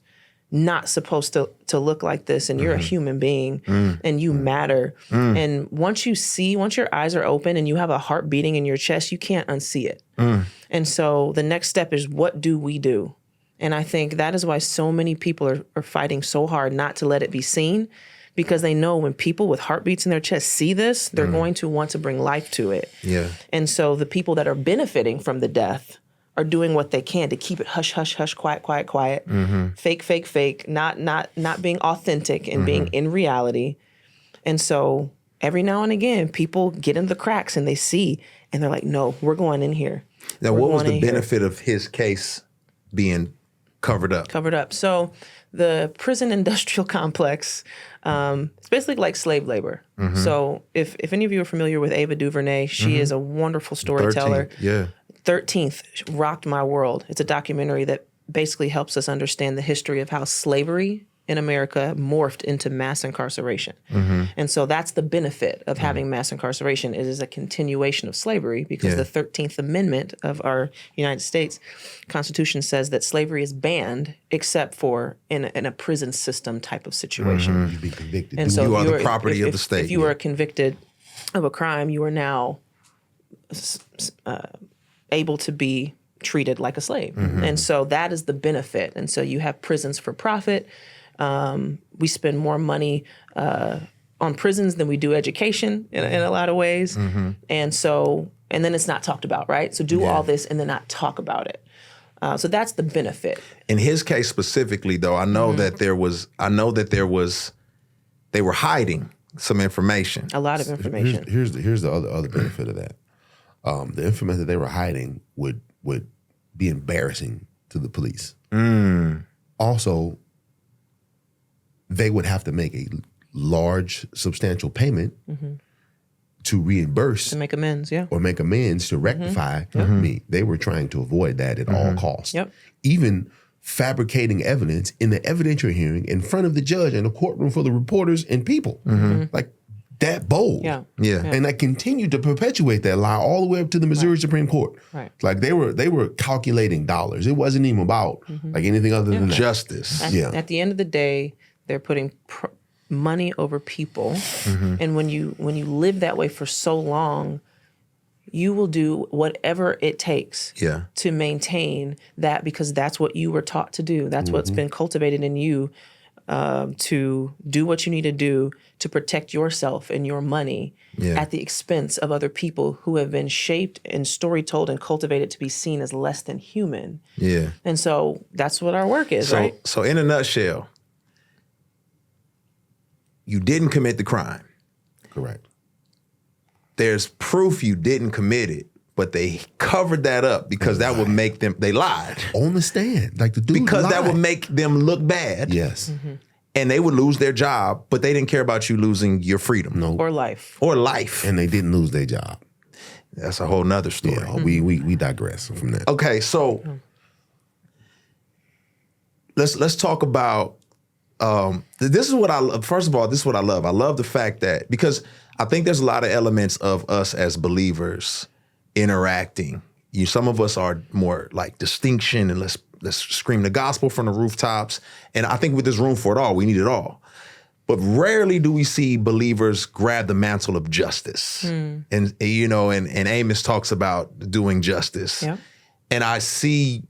not supposed to look like this, and you're a human being and you matter. And once your eyes are open and you have a heart beating in your chest, you can't unsee it. And so the next step is, what do we do? And I think that is why so many people are fighting so hard not to let it be seen, because they know when people with heartbeats in their chest see this, they're going to want to bring life to it. Yeah. And so the people that are benefiting from the death are doing what they can to keep it hush, hush, hush, quiet, quiet, quiet, fake, fake, fake, not being authentic and being in reality. And so every now and again, people get in the cracks and they see, and they're like, no, we're going in here. Now, what was the benefit of his case being covered up? Covered up. So the prison industrial complex, it's basically like slave labor. So if any of you are familiar with Ava DuVernay, she is a wonderful storyteller. 13th, yeah. 13th rocked my world. It's a documentary that basically helps us understand the history of how slavery in America morphed into mass incarceration. And so that's the benefit of having mass incarceration. It is a continuation of slavery because the 13th Amendment of our United States Constitution says that slavery is banned except for in a prison system type of situation. You'd be convicted. And so you are the property of the state. If you are convicted of a crime, you are now able to be treated like a slave. And so that is the benefit. And so you have prisons for profit. We spend more money on prisons than we do education in a lot of ways. And then it's not talked about, right? So do all this and then not talk about it. So that's the benefit. In his case specifically, though, I know that they were hiding some information. A lot of information. Here's the other benefit of that. The information that they were hiding would be embarrassing to the police. Also, they would have to make a large, substantial payment to reimburse. To make amends, or make amends to rectify me. They were trying to avoid that at all costs. Even fabricating evidence in the evidentiary hearing in front of the judge and the courtroom for the reporters and people. Like, that bold. Yeah. And that continued to perpetuate that lie all the way up to the Missouri Supreme Court. Right. Like they were calculating dollars. It wasn't even about like anything other than that. Justice. At the end of the day, they're putting money over people. And when you live that way for so long, you will do whatever it takes to maintain that, because that's what you were taught to do. That's what's been cultivated in you, to do what you need to do to protect yourself and your money at the expense of other people who have been shaped and story told and cultivated to be seen as less than human. Yeah. And so that's what our work is, right? So in a nutshell, you didn't commit the crime. Correct. There's proof you didn't commit it, but they covered that up because that would make them, they lied. On the stand. Like the dude Because lied. that would make them look bad. Yes. And they would lose their job, but they didn't care about you losing your freedom. No. Or life. Or life. And they didn't lose their job. That's a whole nother story. Yeah, we digress from that. Okay, so let's talk about this is what I love. First of all, this is what I love. I love the fact that, because I think there's a lot of elements of us as believers interacting. Some of us are more like distinction and let's scream the gospel from the rooftops. And I think with this room for it all, we need it all. But rarely do we see believers grab the mantle of justice. And and Amos talks about doing justice. Yeah. And I see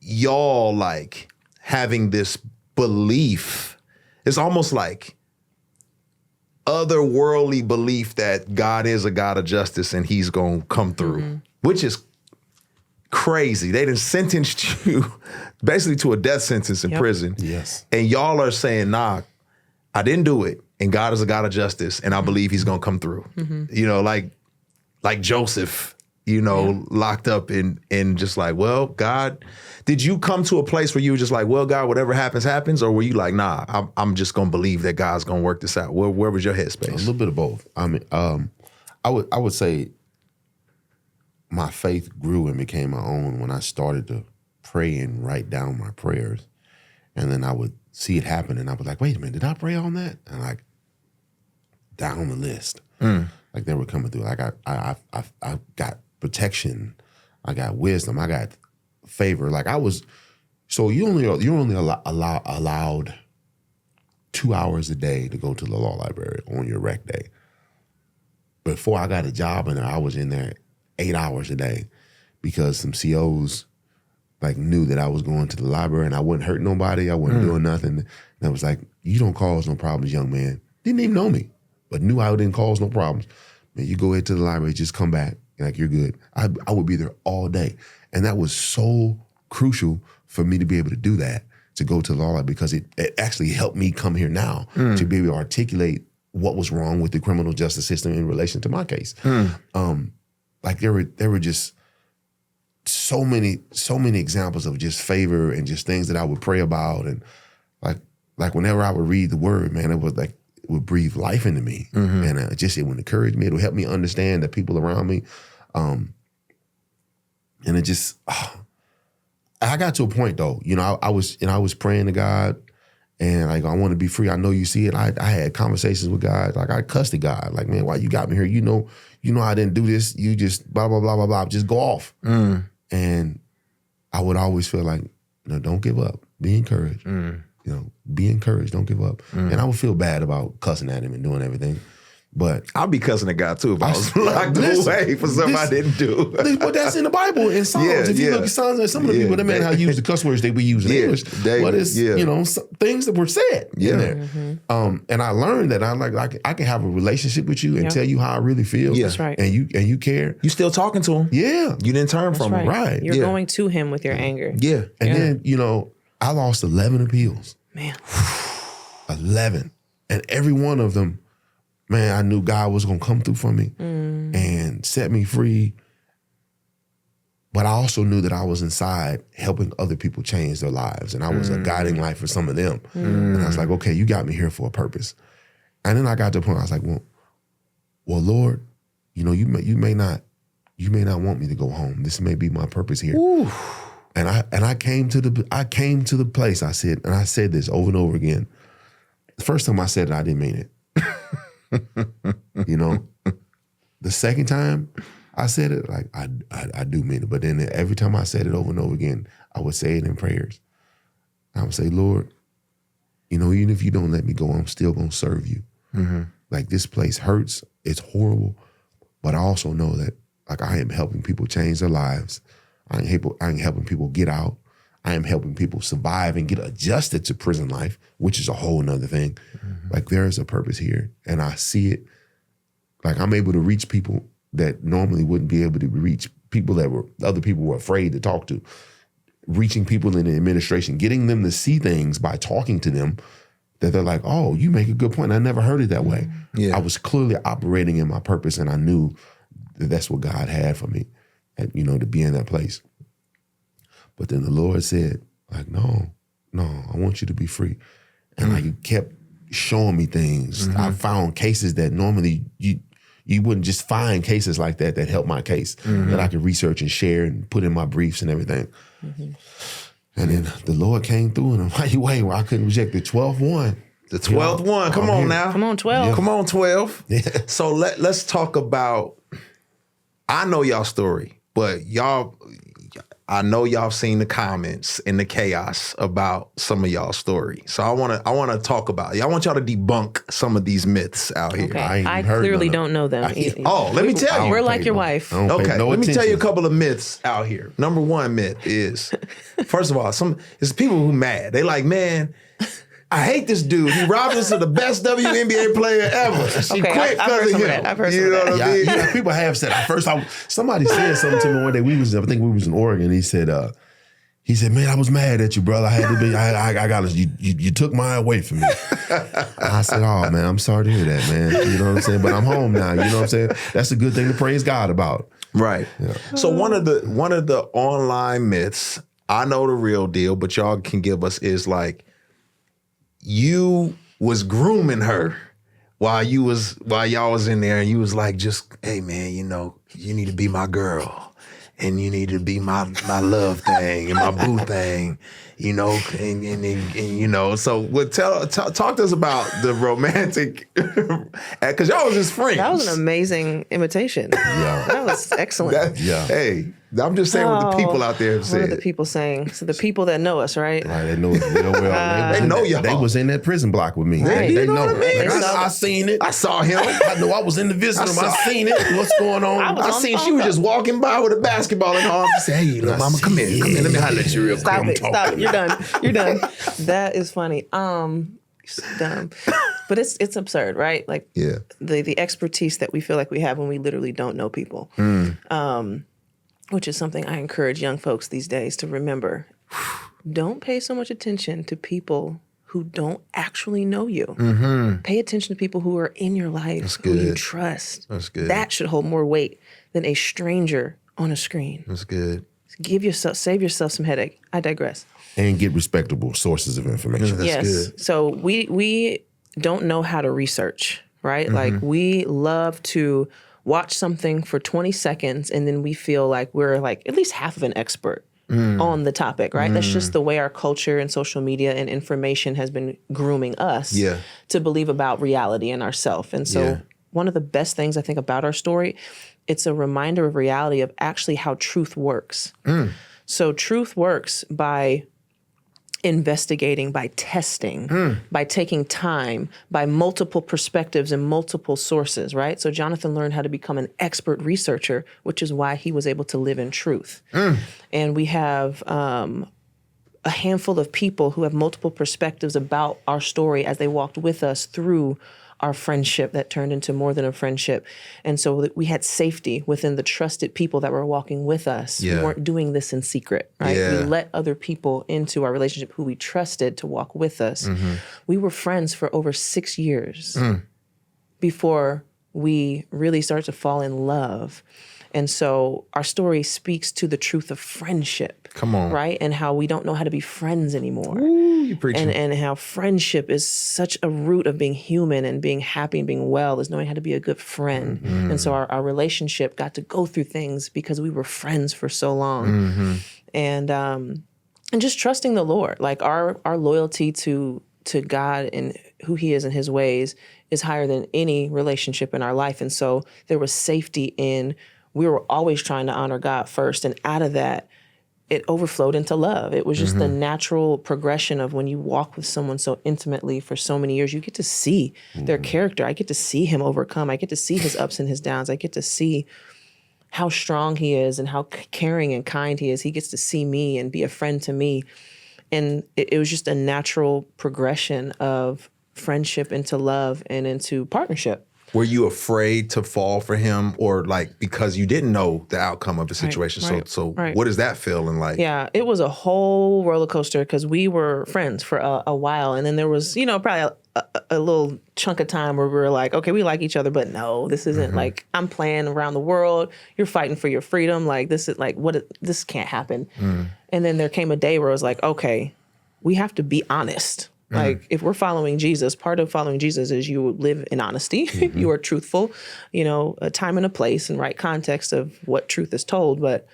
y'all like having this belief. It's almost like otherworldly belief that God is a God of justice and he's going to come through, which is crazy. They done sentenced you basically to a death sentence in prison. Yes. And y'all are saying, nah, I didn't do it. And God is a God of justice. And I believe he's going to come through. Like Joseph, locked up and just like, well, God, did you come to a place where you were just like, well, God, whatever happens, happens? Or were you like, nah, I'm just going to believe that God's going to work this out? Where was your headspace? A little bit of both. I mean, I would say my faith grew and became my own when I started to pray and write down my prayers. And then I would see it happen and I was like, wait a minute, did I pray on that? And like down the list. Like they were coming through. Like I got protection, I got wisdom, I got favor. Like I was, so you're only allowed 2 hours a day to go to the law library on your rec day. Before I got a job in there, I was in there 8 hours a day because some COs like knew that I was going to the library and I wouldn't hurt nobody, I wasn't doing nothing. And I was like, you don't cause no problems, young man. Didn't even know me, but knew I didn't cause no problems. Man, you go ahead to the library, just come back, like you're good. I would be there all day. And that was so crucial for me to be able to do that, to go to the law library, because it actually helped me come here now to be able to articulate what was wrong with the criminal justice system in relation to my case. Like there were just so many examples of just favor and just things that I would pray about. And like whenever I would read the word, man, it was like, it would breathe life into me. And it would encourage me. It would help me understand the people around me. And it just, I got to a point though, I was praying to God and like, I want to be free. I know you see it. I had conversations with God. Like I cussed at God. Like, man, why you got me here? You know I didn't do this. You just blah, blah, blah, blah, blah. Just go off. And I would always feel like, don't give up. Be encouraged. Be encouraged. Don't give up. And I would feel bad about cussing at him and doing everything. But I'll be cussing at God too if I was locked away for something I didn't do. But that's in the Bible, in Psalms. If you look at Psalms, some of the people that may not use the cuss words they we use in English, but it's things that were said in there. And I learned that I can have a relationship with you and tell you how I really feel. That's right. And you care. You still talking to him. Yeah. You didn't turn from him. Right. You're going to him with your anger. Yeah. And then, I lost 11 appeals. Man. 11. And every one of them, man, I knew God was going to come through for me and set me free. But I also knew that I was inside helping other people change their lives. And I was a guiding light for some of them. And I was like, okay, you got me here for a purpose. And then I got to the point, I was like, well, Lord, you may not want me to go home. This may be my purpose here. Ooh. And I came to the place, I said this over and over again. The first time I said it, I didn't mean it. You know, the second time I said it, like I do mean it. But then every time I said it over and over again, I would say it in prayers. I would say, Lord, you know, even if you don't let me go, I'm still gonna serve you. Like this place hurts, it's horrible, but I also know that like I am helping people change their lives. I am helping people get out. I am helping people survive and get adjusted to prison life, which is a whole nother thing. Like there is a purpose here, and I see it. Like I'm able to reach people that normally wouldn't be able to reach, people that other people were afraid to talk to. Reaching people in the administration, getting them to see things by talking to them that they're like, oh, you make a good point. I never heard it that way. Yeah. I was clearly operating in my purpose, and I knew that that's what God had for me, and, you know, to be in that place. But then the Lord said, like, no, I want you to be free. And like, He kept showing me things. I found cases that normally you wouldn't just find cases like that helped my case, that I could research and share and put in my briefs and everything. And then the Lord came through in a mighty way where I couldn't reject the 12th one. The 12th one. Come on now. Come on, 12. Yeah. Come on, 12. Yeah. So let's talk about, I know y'all story, but I know y'all seen the comments and the chaos about some of y'all story. So I wanna talk about it. I want y'all to debunk some of these myths out here. Okay. I clearly don't know them. Let me tell you. We're like your wife. Okay, let me tell you a couple of myths out here. Number one myth is, first of all, it's people who mad. They like, man, I hate this dude. He robbed us of the best WNBA player ever. She quit because of him. I've heard some of that. Yeah, people have said. At first, somebody said something to me one day. I think we was in Oregon. He said, man, I was mad at you, brother. I had to be. I got you took mine away from me. I said, oh man, I'm sorry to hear that, man. You know what I'm saying? But I'm home now. You know what I'm saying? That's a good thing to praise God about. Right. Yeah. So one of the online myths, I know the real deal, but y'all can give us, is like, you was grooming her while y'all was in there, and you was like, just, hey man, you know, you need to be my girl, and you need to be my love thing and my boo thing, you know, and you know. So talk to us about the romantic, because y'all was just friends. That was an amazing imitation. Yeah, that was excellent. Hey, I'm just saying what the people out there have said. What are the people saying? So the people that know us, right? Right, they know well. They know y'all. They was in that prison block with me. Right. They know. What I mean? I seen it. I saw him. I know I was in the visitor room. I seen it. What's going on? I seen she was just walking by with a basketball in her arms. Say, hey, little mama, come here. Let me holler at you real quick. Stop it. You're done. That is funny. Dumb. But it's absurd, right? Like the expertise that we feel like we have when we literally don't know people. Which is something I encourage young folks these days to remember. Don't pay so much attention to people who don't actually know you. Pay attention to people who are in your life, who you trust. That's good. That should hold more weight than a stranger on a screen. That's good. Save yourself some headache. I digress. And get respectable sources of information. That's good. So we don't know how to research, right? Like we love to watch something for 20 seconds and then we feel like we're like at least half of an expert on the topic, right? That's just the way our culture and social media and information has been grooming us to believe about reality and ourself. And so one of the best things I think about our story, it's a reminder of reality of actually how truth works. So truth works by investigating, by testing, by taking time, by multiple perspectives and multiple sources, right? So Jonathan learned how to become an expert researcher, which is why he was able to live in truth. And we have a handful of people who have multiple perspectives about our story as they walked with us through our friendship that turned into more than a friendship. And so we had safety within the trusted people that were walking with us. We weren't doing this in secret, right? We let other people into our relationship who we trusted to walk with us. We were friends for over 6 years before we really started to fall in love. And so our story speaks to the truth of friendship. Come on. Right? And how we don't know how to be friends anymore. Ooh, you preaching. And how friendship is such a root of being human and being happy and being well is knowing how to be a good friend. And so our relationship got to go through things because we were friends for so long. And just trusting the Lord. Like our loyalty to God and who he is and his ways is higher than any relationship in our life. And so there was safety in, we were always trying to honor God first. And out of that, it overflowed into love. It was just the natural progression of when you walk with someone so intimately for so many years, you get to see their character. I get to see him overcome. I get to see his ups and his downs. I get to see how strong he is and how caring and kind he is. He gets to see me and be a friend to me. And it was just a natural progression of friendship into love and into partnership. Were you afraid to fall for him, or like because you didn't know the outcome of the situation? So what is that feeling like? Yeah, it was a whole roller coaster because we were friends for a while. And then there was, probably a little chunk of time where we were like, okay, we like each other, but no, this isn't like, I'm playing around the world. You're fighting for your freedom. Like, this is like, this can't happen. And then there came a day where it was like, okay, we have to be honest. Like, if we're following Jesus, part of following Jesus is you live in honesty. You are truthful, a time and a place and right context of what truth is told. But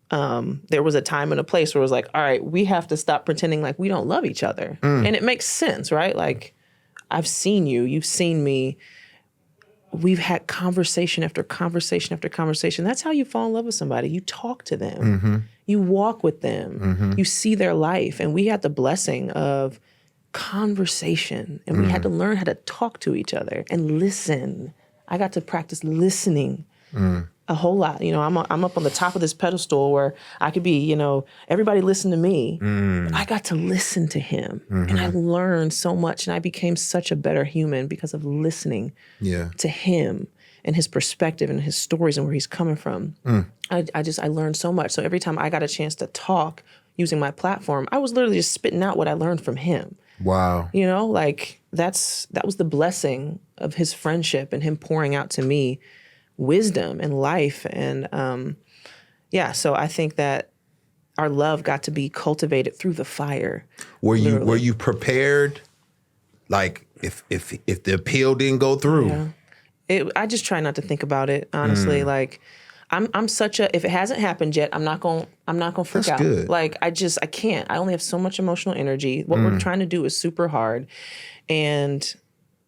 there was a time and a place where it was like, all right, we have to stop pretending like we don't love each other. And it makes sense, right? Like, I've seen you, you've seen me. We've had conversation after conversation after conversation. That's how you fall in love with somebody. You talk to them. You walk with them. You see their life. And we had the blessing of conversation, and we had to learn how to talk to each other and listen. I got to practice listening a whole lot. I'm up on the top of this pedestal where I could be, everybody listen to me. But I got to listen to him, and I learned so much, and I became such a better human because of listening to him and his perspective and his stories and where he's coming from. I learned so much. So every time I got a chance to talk using my platform, I was literally just spitting out what I learned from him. Wow. Like that was the blessing of his friendship and him pouring out to me wisdom and life. And so I think that our love got to be cultivated through the fire. Were you prepared? Like if the appeal didn't go through? Yeah. I just try not to think about it, honestly. Like I'm such a, if it hasn't happened yet, I'm not gonna freak out. Good. Like I can't. I only have so much emotional energy. What we're trying to do is super hard. And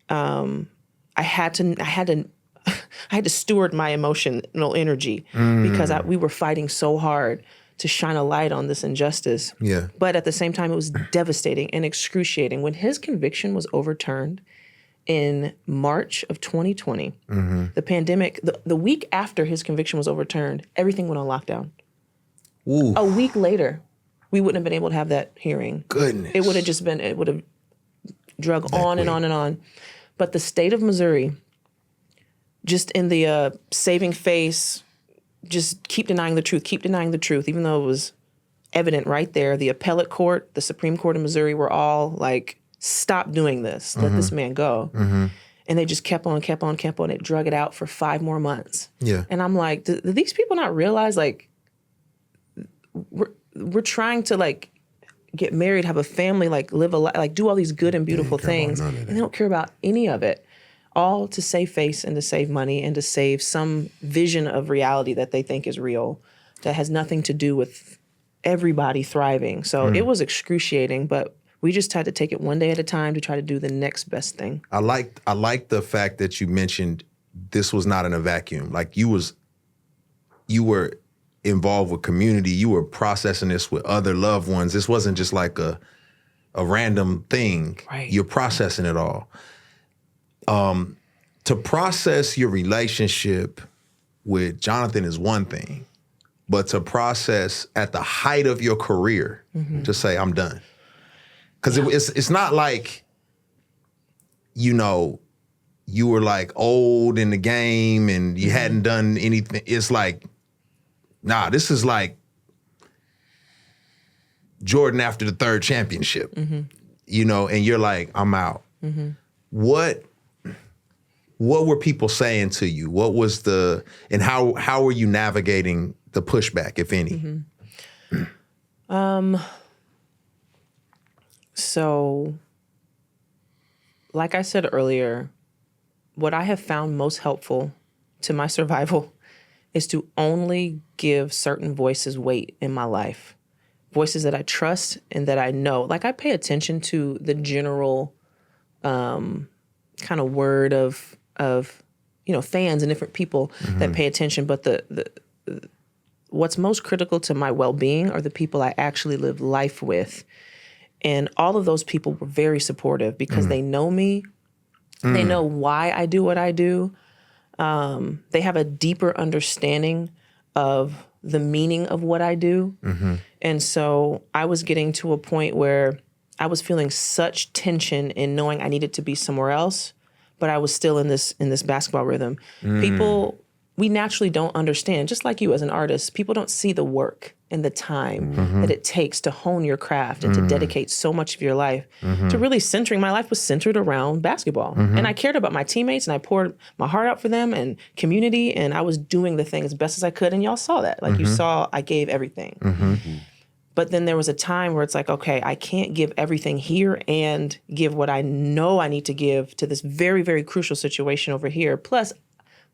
I had to steward my emotional energy because we were fighting so hard to shine a light on this injustice. Yeah. But at the same time, it was devastating and excruciating. When his conviction was overturned in March of 2020, the pandemic, the week after his conviction was overturned, everything went on lockdown. Ooh. A week later, we wouldn't have been able to have that hearing. Goodness. It would have drug on and on and on. But the state of Missouri, just in the saving face, just keep denying the truth, even though it was evident right there. The appellate court, the Supreme Court of Missouri were all like, stop doing this. Let this man go. And they just kept on. It drug it out for 5 more months. Yeah. And I'm like, do these people not realize, like, we're trying to, like, get married, have a family, like, live a life, like, do all these good and beautiful things. And they don't care about any of it. All to save face and to save money and to save some vision of reality that they think is real that has nothing to do with everybody thriving. So it was excruciating, but we just had to take it one day at a time to try to do the next best thing. I like the fact that you mentioned this was not in a vacuum. Like you were involved with community. You were processing this with other loved ones. This wasn't just like a random thing. Right. You're processing it all. To process your relationship with Jonathan is one thing, but to process at the height of your career, to say, I'm done. Because it's not like, you were like old in the game and you hadn't done anything. It's like, nah, this is like Jordan after the 3rd championship, and you're like, I'm out. What were people saying to you? What was and how were you navigating the pushback, if any? So, like I said earlier, what I have found most helpful to my survival is to only give certain voices weight in my life. Voices that I trust and that I know. Like, I pay attention to the general kind of word of fans and different people that pay attention. But the what's most critical to my well-being are the people I actually live life with. And all of those people were very supportive because they know me. They know why I do what I do. They have a deeper understanding of the meaning of what I do. And so I was getting to a point where I was feeling such tension in knowing I needed to be somewhere else, but I was still in this basketball rhythm. People, we naturally don't understand, just like you as an artist, people don't see the work and the time that it takes to hone your craft and to dedicate so much of your life to really centering. My life was centered around basketball. And I cared about my teammates and I poured my heart out for them and community, and I was doing the thing as best as I could. And y'all saw that. Like you saw, I gave everything. But then there was a time where it's like, okay, I can't give everything here and give what I know I need to give to this very, very crucial situation over here. Plus,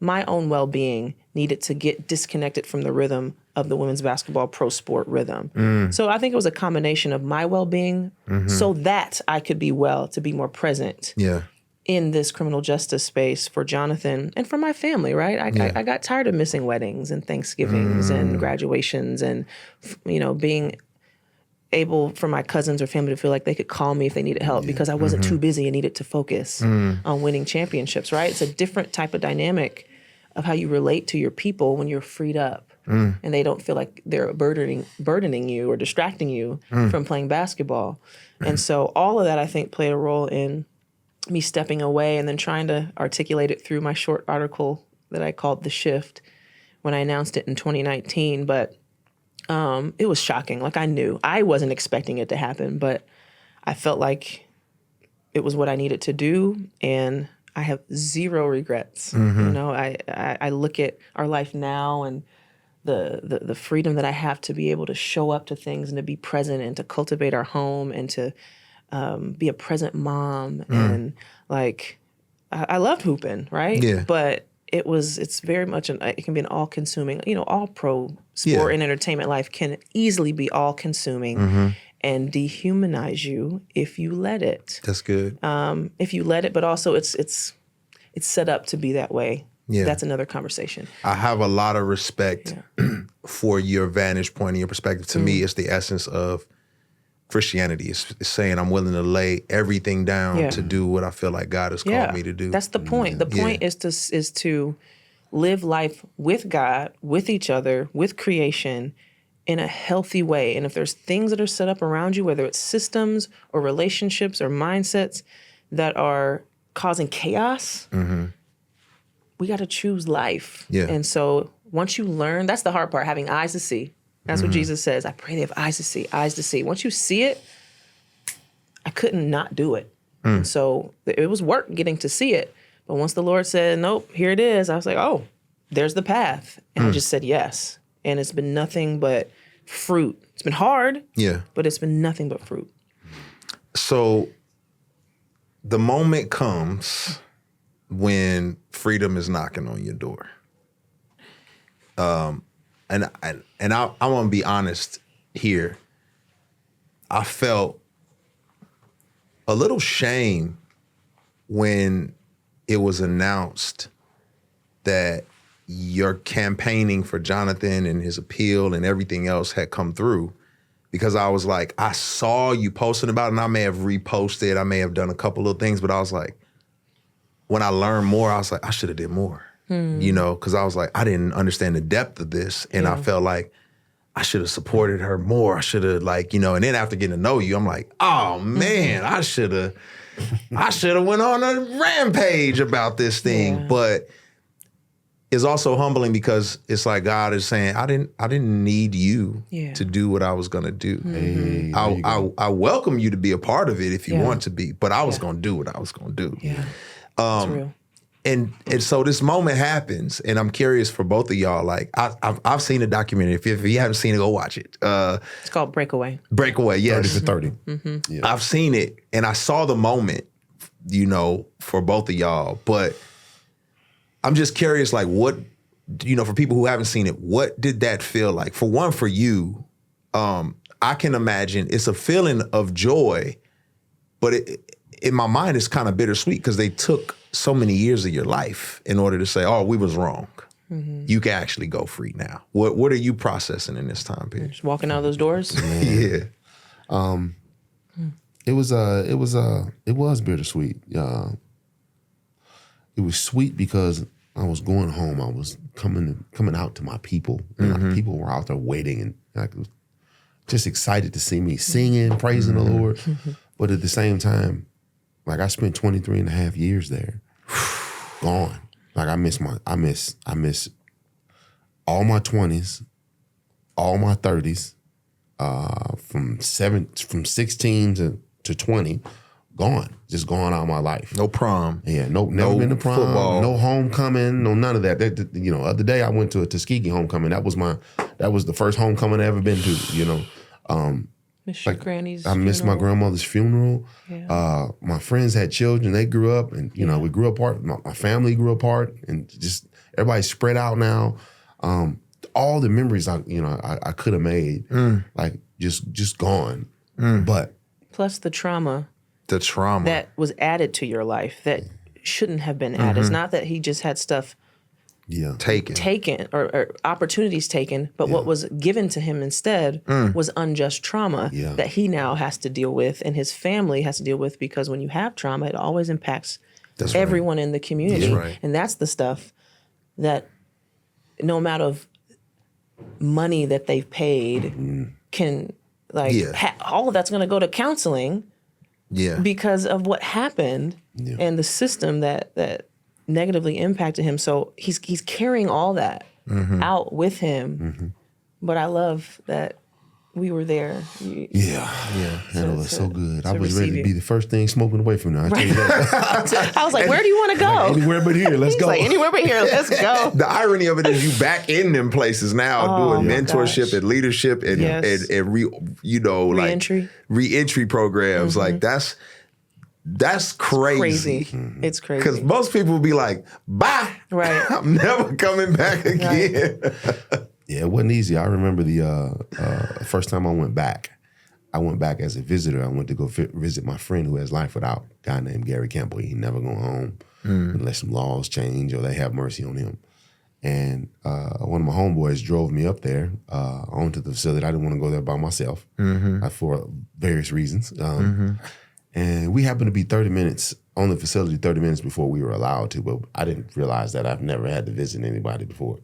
my own well-being needed to get disconnected from the rhythm of the women's basketball pro sport rhythm. So I think it was a combination of my well-being so that I could be well, to be more present in this criminal justice space for Jonathan and for my family, right? I got tired of missing weddings and Thanksgivings and graduations and, being able for my cousins or family to feel like they could call me if they needed help because I wasn't too busy and needed to focus on winning championships, right? It's a different type of dynamic of how you relate to your people when you're freed up and they don't feel like they're burdening you or distracting you from playing basketball. And so all of that, I think, played a role in me stepping away and then trying to articulate it through my short article that I called The Shift when I announced it in 2019. But it was shocking. Like I knew. I wasn't expecting it to happen, but I felt like it was what I needed to do, and I have zero regrets. I look at our life now and the freedom that I have to be able to show up to things and to be present and to cultivate our home and to be a present mom. And like, I loved hooping, right? Yeah. But it's very much it can be an all-consuming, all pro sport and entertainment life can easily be all-consuming and dehumanize you if you let it. That's good. If you let it, but also it's set up to be that way. Yeah. That's another conversation. I have a lot of respect for your vantage point and your perspective. To me, it's the essence of Christianity. It's saying I'm willing to lay everything down to do what I feel like God has called me to do. That's the point. The point is to live life with God, with each other, with creation in a healthy way. And if there's things that are set up around you, whether it's systems or relationships or mindsets that are causing chaos, we got to choose life. Yeah. And so once you learn, that's the hard part, having eyes to see. That's what Jesus says. I pray they have eyes to see, eyes to see. Once you see it, I couldn't not do it. And so it was work getting to see it. But once the Lord said, nope, here it is, I was like, oh, there's the path. And I just said yes. And it's been nothing but fruit. It's been hard, but it's been nothing but fruit. So the moment comes when freedom is knocking on your door. And I want to be honest here. I felt a little shame when it was announced that your campaigning for Jonathan and his appeal and everything else had come through, because I was like, I saw you posting about it and I may have reposted, I may have done a couple of things, but I was like, when I learned more, I was like, I should have did more. Because I was like, I didn't understand the depth of this. And I felt like I should have supported her more. I should have and then after getting to know you, I'm like, oh man, I should have went on a rampage about this thing. Yeah. But it's also humbling because it's like God is saying, I didn't need you to do what I was gonna do. Hey, I welcome you to be a part of it if you want to be, but I was gonna do what I was gonna do. Yeah. That's real. And so this moment happens, and I'm curious for both of y'all. Like I've seen a documentary. If you haven't seen it, go watch it. It's called Breakaway. Breakaway, yes. 30 for 30. Yeah. I've seen it, and I saw the moment, for both of y'all. But I'm just curious, like what, for people who haven't seen it, what did that feel like? For one, for you, I can imagine it's a feeling of joy, but in my mind, it's kind of bittersweet because they took so many years of your life in order to say, oh, we was wrong. You can actually go free now. What are you processing in this time period? Just walking out those doors. Yeah. It was bittersweet. It was sweet because I was going home. I was coming out to my people. And my people were out there waiting and like just excited to see me singing, praising the Lord. But at the same time, like I spent 23 and a half years there. Gone. Like I miss all my 20s, all my 30s, from 16 to 20, gone. Just gone out of my life. No prom. Yeah, never been to prom, football. no homecoming, no none of that. Other day I went to a Tuskegee homecoming. That was the first homecoming I ever been to, Miss your granny's I missed my grandmother's funeral. Yeah. My friends had children. They grew up, and we grew apart. My family grew apart, and just everybody's spread out now. All the memories I could have made, like just gone. But plus the trauma The that was added to your life that shouldn't have been added. It's not that he just had stuff taken or opportunities taken, but what was given to him instead was unjust trauma that he now has to deal with and his family has to deal with, because when you have trauma, it always impacts everyone in the community. That's right. And that's the stuff that no amount of money that they've paid can all of that's going to go to counseling because of what happened and the system that negatively impacted him. So he's carrying all that out with him. But I love that we were there. That was so good. I was ready to be the first thing smoking away from there. I tell you that. I was like, where do you want to go? Like, anywhere but here. Let's go. Like, anywhere but here. Let's go. The irony of it is you back in them places now doing mentorship and leadership and re-entry programs. Like that's crazy. It's crazy. Because most people will be like, bye. Right. I'm never coming back again. Yeah, it wasn't easy. I remember the first time I went back as a visitor. I went to go visit my friend who has life without, a guy named Gary Campbell. He never going home unless some laws change or they have mercy on him. And one of my homeboys drove me up there onto the facility. I didn't want to go there by myself for various reasons. And we happened to be 30 minutes on the facility, 30 minutes before we were allowed to, but I didn't realize that I've never had to visit anybody before.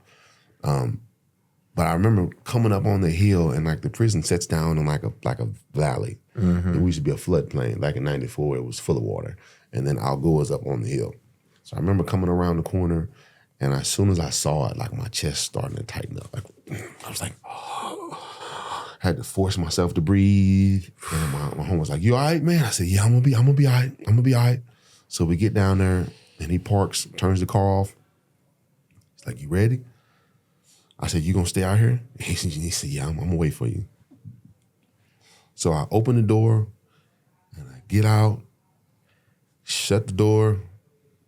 But I remember coming up on the hill and like the prison sits down in like a valley. It used to be a floodplain. Like in '94, it was full of water. And then Algoa is up on the hill. So I remember coming around the corner, and as soon as I saw it, like my chest starting to tighten up. Like I was like, I had to force myself to breathe. And my home was like, "You all right, man?" I said, "Yeah, I'm gonna be all right. I'm gonna be all right." So we get down there, and he parks, turns the car off. He's like, "You ready?" I said, "You gonna stay out here?" He said, "Yeah, I'm gonna wait for you." So I open the door, and I get out, shut the door,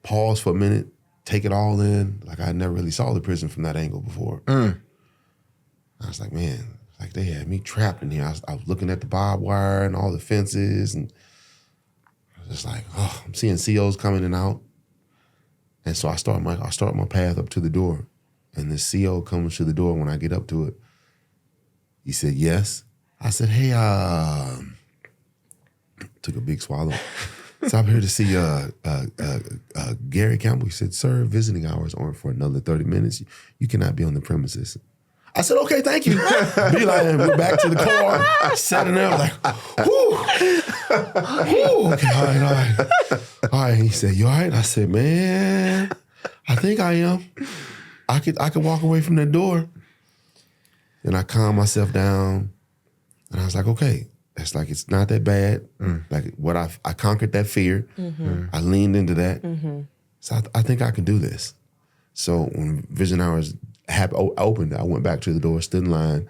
pause for a minute, take it all in. Like I never really saw the prison from that angle before. I was like, man, like they had me trapped in here. I was looking at the barbed wire and all the fences, and I was just like, oh, I'm seeing COs coming in and out. And so I start my path up to the door. And the CO comes to the door when I get up to it. He said, "Yes." I said, "Hey, took a big swallow. So I'm here to see Gary Campbell." He said, "Sir, visiting hours aren't for another 30 minutes. You cannot be on the premises." I said, "Okay, thank you." Beeline, went back to the car, sat in there, like, whew. Okay, all right. He said, "You all right?" I said, "Man, I think I am. I could walk away from that door." And I calmed myself down, and I was like, okay, it's not that bad. Like what I conquered that fear. I leaned into that. So I think I can do this. So when vision hours opened, I went back to the door, stood in line,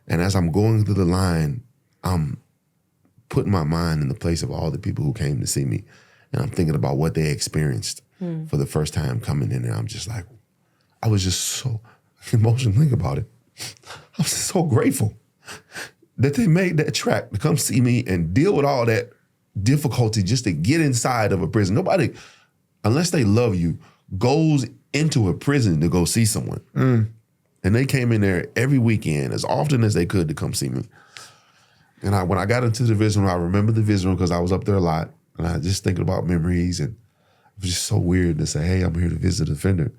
and as I'm going through the line, I'm putting my mind in the place of all the people who came to see me, and I'm thinking about what they experienced for the first time coming in, and I'm just like, I was just so emotional. Think about it. I was so grateful that they made that track to come see me and deal with all that difficulty just to get inside of a prison. Nobody, unless they love you, goes into a prison to go see someone. And they came in there every weekend as often as they could to come see me. And when I got into the visiting room, I remember the visiting room because I was up there a lot. And I just thinking about memories, and it was just so weird to say, hey, I'm here to visit a offender.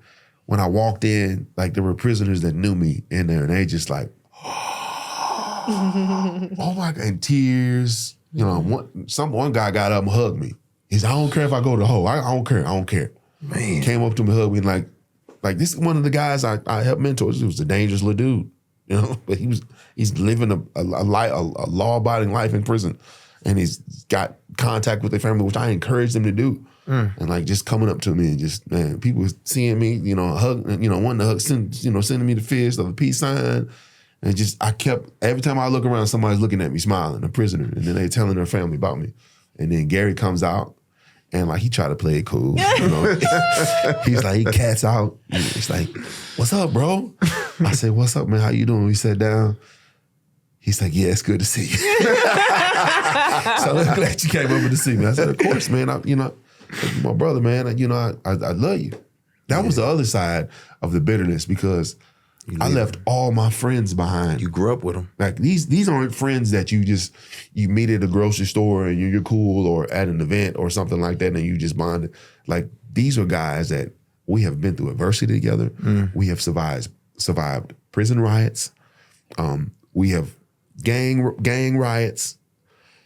When I walked in, like there were prisoners that knew me in there, and they just like, oh my God, and tears. You know, one guy got up and hugged me. He said, I don't care if I go to the hole. I don't care. Man. Came up to me, hugged me, and like this is one of the guys I helped mentor. He was a dangerous little dude, you know, but he's living a law-abiding life in prison. And he's got contact with their family, which I encouraged them to do. And like just coming up to me and just, man, people seeing me, you know, hug, you know, wanting to hug, sending me the fist or the peace sign. And just, I kept, every time I look around, somebody's looking at me smiling, a prisoner. And then they telling their family about me. And then Gary comes out and like, he tried to play it cool. You know? He's like, he cats out. He's like, what's up, bro? I said, what's up, man? How you doing? We sat down. He's like, yeah, it's good to see you. So I'm glad you came over to see me. I said, of course, man. My brother, man, I love you. That was the other side of the bitterness because I left all my friends behind. You grew up with them. Like these aren't friends that you meet at a grocery store and you're cool or at an event or something like that and you just bonded. Like these are guys that we have been through adversity together. We have survived prison riots. We have gang riots,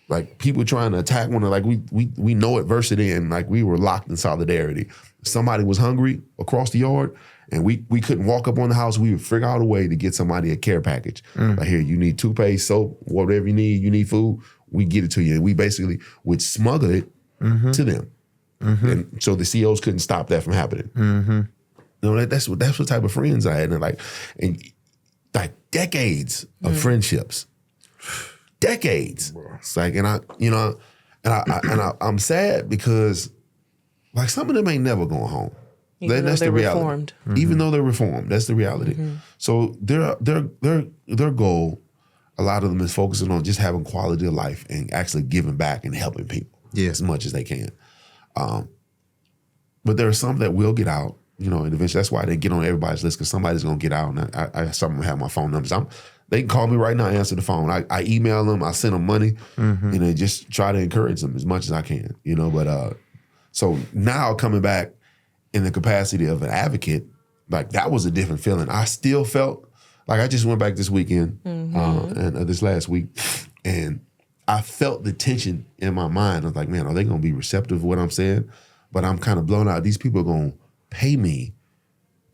like people trying to attack one another. Like we know adversity and like we were locked in solidarity. Somebody was hungry across the yard and we couldn't walk up on the house. We would figure out a way to get somebody a care package. Like here, you need toothpaste, soap, whatever you need food, we get it to you. And we basically would smuggle it to them. And so the COs couldn't stop that from happening. You know, that's what type of friends I had. And decades of friendships. Decades. It's like, I'm sad because like some of them ain't never going home. That's the reality. Reformed. Even though they're reformed, that's the reality. So their goal, a lot of them is focusing on just having quality of life and actually giving back and helping people as much as they can. But there are some that will get out, you know, and eventually that's why they get on everybody's list because somebody's gonna get out. And I some of them have my phone numbers. They can call me right now, answer the phone. I email them, I send them money, and I just try to encourage them as much as I can, you know. But so now coming back in the capacity of an advocate, like that was a different feeling. I still felt like I just went back this weekend and this last week, and I felt the tension in my mind. I was like, man, are they gonna be receptive to what I'm saying? But I'm kind of blown out. These people are gonna pay me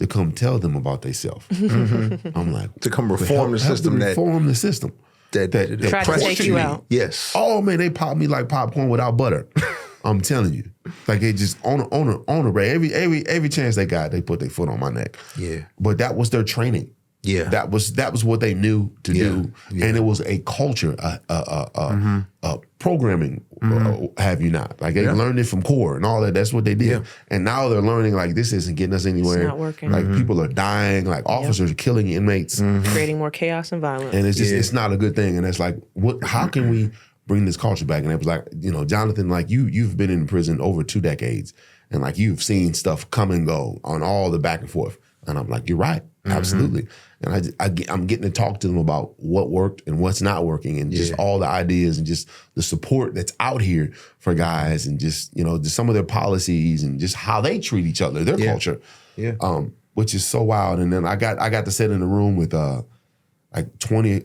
to come tell them about themselves. I'm like, to come reform the system. Reform the system. That try to take you out. Yes. Oh man, they pop me like popcorn without butter. I'm telling you, like they just on a rate. Every chance they got, they put their foot on my neck. Yeah. But that was their training. Yeah. That was what they knew to do, and it was a culture, a programming. Have you not? Like they learned it from core and all that. That's what they did. And now they're learning like this isn't getting us anywhere. It's not working. Like people are dying. Like officers are killing inmates, creating more chaos and violence. And it's just it's not a good thing. And it's like, what? How can we bring this culture back? And it was like, you know, Jonathan, like you've been in prison over 2 decades, and like you've seen stuff come and go on all the back and forth. And I'm like, you're right, absolutely. And I'm getting to talk to them about what worked and what's not working, and just all the ideas and just the support that's out here for guys, and just, you know, just some of their policies and just how they treat each other, their culture, which is so wild. And then I got to sit in a room with like 20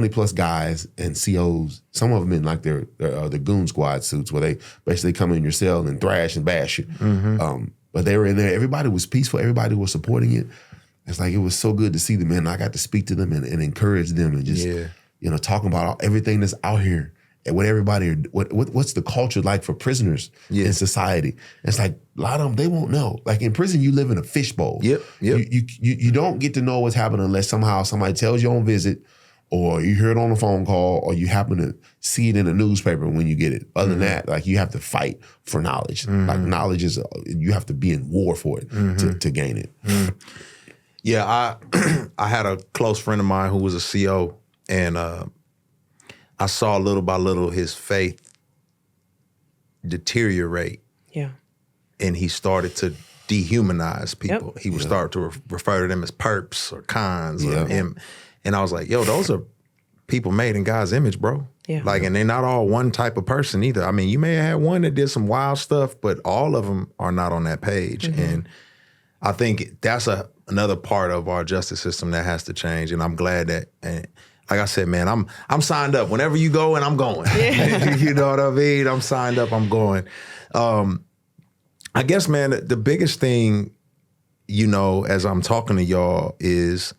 plus guys and COs, some of them in like their goon squad suits where they basically come in your cell and thrash and bash you. But they were in there. Everybody was peaceful. Everybody was supporting it. It's like, it was so good to see them, and I got to speak to them and encourage them and just, you know, talking about everything that's out here and what everybody, what's the culture like for prisoners in society. It's like, a lot of them, they won't know. Like in prison, you live in a fishbowl. You don't get to know what's happening unless somehow somebody tells you on visit, or you hear it on a phone call, or you happen to see it in a newspaper when you get it. Other than that, like you have to fight for knowledge. Like knowledge is, you have to be in war for it to gain it. Yeah, I had a close friend of mine who was a CO, and I saw little by little his faith deteriorate, Yeah. and he started to dehumanize people. He would start to refer to them as perps or cons or him. And I was like, yo, those are people made in God's image, bro. Yeah. Like, and they're not all one type of person either. I mean, you may have had one that did some wild stuff, but all of them are not on that page. And I think that's another part of our justice system that has to change. And I'm glad that, and like I said, man, I'm signed up. Whenever you go, and I'm going. You know what I mean? I'm signed up. I'm going. I guess, man, the biggest thing, you know, as I'm talking to y'all is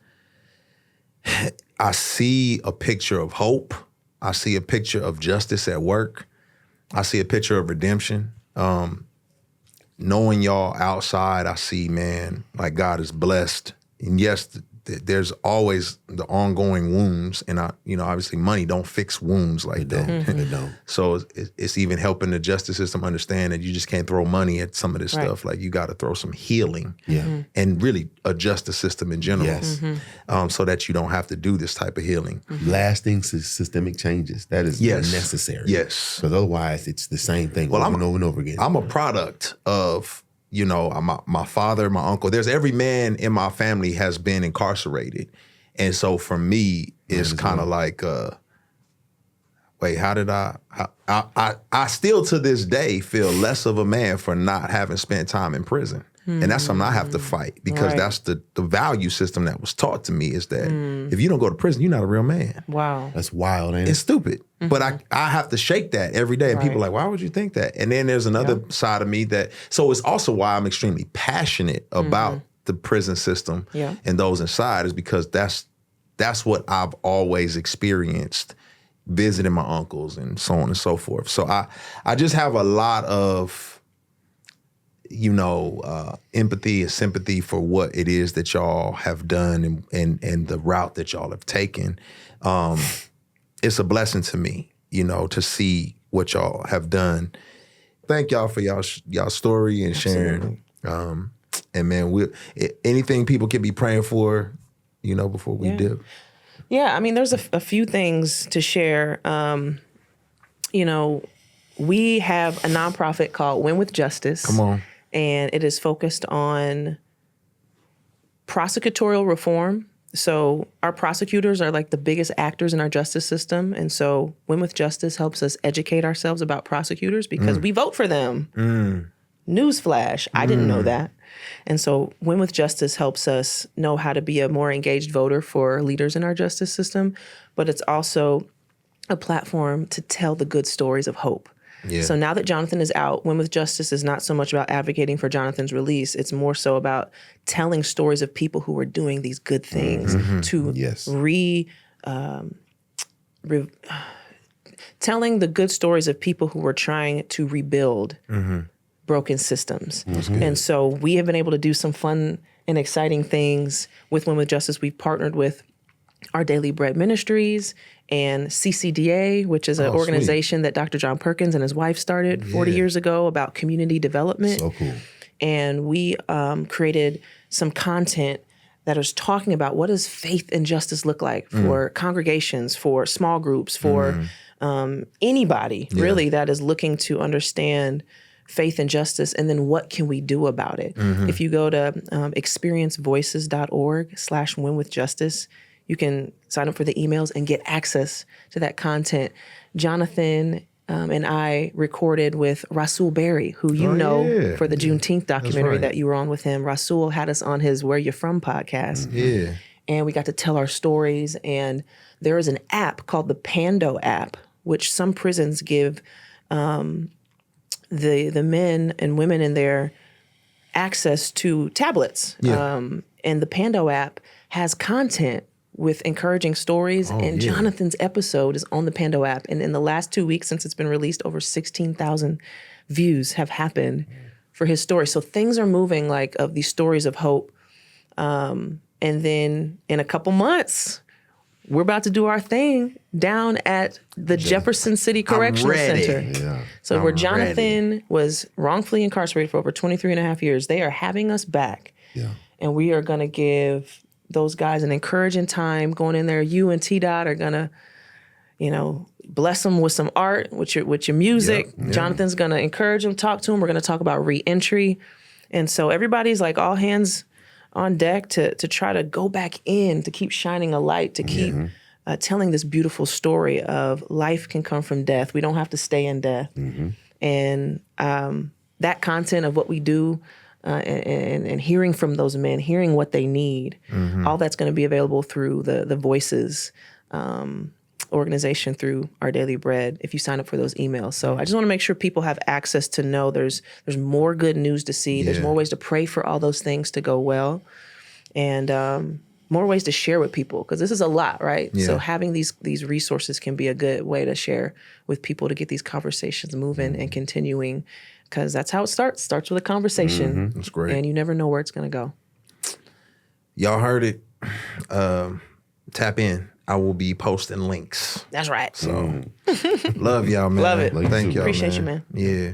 I see a picture of hope. I see a picture of justice at work. I see a picture of redemption. Knowing y'all outside, I see, man, like God is blessed. And yes, there's always the ongoing wounds, and obviously money don't fix wounds like that. It don't. So it's even helping the justice system understand that you just can't throw money at some of this stuff. Like, you got to throw some healing, and really adjust the system in general, so that you don't have to do this type of healing. Lasting systemic changes, that is necessary. Yes, because otherwise it's the same thing over and over again. I'm a product of, you know, my father, my uncle. There's every man in my family has been incarcerated. And so for me, it's kind of like, wait, how did I still to this day feel less of a man for not having spent time in prison. And that's something I have to fight, because that's the value system that was taught to me, is that if you don't go to prison, you're not a real man. Wow. That's wild, ain't it? It's stupid. But I have to shake that every day. And people are like, why would you think that? And then there's another side of me that, so it's also why I'm extremely passionate about the prison system and those inside, is because that's what I've always experienced visiting my uncles and so on and so forth. So I just have a lot of, you know, empathy and sympathy for what it is that y'all have done and the route that y'all have taken. It's a blessing to me, you know, to see what y'all have done. Thank y'all for y'all story and sharing. And man, anything people can be praying for, you know, before we do. Yeah, I mean, there's a few things to share. You know, we have a nonprofit called Win with Justice. Come on. And it is focused on prosecutorial reform. So our prosecutors are like the biggest actors in our justice system. And so Win with Justice helps us educate ourselves about prosecutors, because we vote for them. Newsflash, I didn't know that. And so Win with Justice helps us know how to be a more engaged voter for leaders in our justice system. But it's also a platform to tell the good stories of hope. Yeah. So now that Jonathan is out, Win with Justice is not so much about advocating for Jonathan's release. It's more so about telling stories of people who are doing these good things to telling the good stories of people who are trying to rebuild broken systems. And so we have been able to do some fun and exciting things with Win with Justice. We've partnered with Our Daily Bread Ministries and CCDA, which is an organization that Dr. John Perkins and his wife started 40 years ago about community development. So cool. And we created some content that is talking about what does faith and justice look like for congregations, for small groups, for anybody really that is looking to understand faith and justice, and then what can we do about it? If you go to experiencevoices.org/winwithjustice, you can sign up for the emails and get access to that content. Jonathan and I recorded with Rasul Berry, who you know for the Juneteenth documentary that you were on with him. Rasul had us on his Where You From podcast. And we got to tell our stories. And there is an app called the Pando app, which some prisons give the men and women in there access to tablets. And the Pando app has content with encouraging stories. And Jonathan's episode is on the Pando app. And in the last 2 weeks since it's been released, over 16,000 views have happened for his story. So things are moving, like, of these stories of hope. And then in a couple months, we're about to do our thing down at the Jefferson City Correctional Center. So where Jonathan was wrongfully incarcerated for over 23 and a half years, they are having us back. And we are going to give those guys an encouraging time going in there. You and T-Dot are going to, bless them with some art, with your music. Yep. Jonathan's going to encourage them, talk to them. We're going to talk about re-entry. And so everybody's like all hands on deck to try to go back in, to keep shining a light, to keep telling this beautiful story of life can come from death. We don't have to stay in death. And that content of what we do and hearing from those men, hearing what they need, all that's going to be available through the Voices organization, through Our Daily Bread, if you sign up for those emails. So I just want to make sure people have access to know there's more good news to see. There's more ways to pray for all those things to go well, and more ways to share with people, because this is a lot, right? So having these resources can be a good way to share with people, to get these conversations moving and continuing, because that's how it starts. Starts with a conversation. That's great. And you never know where it's going to go. Y'all heard it. Tap in. I will be posting links. That's right. So love y'all, man. Love it. Thank y'all, Appreciate man. you, man. Yeah.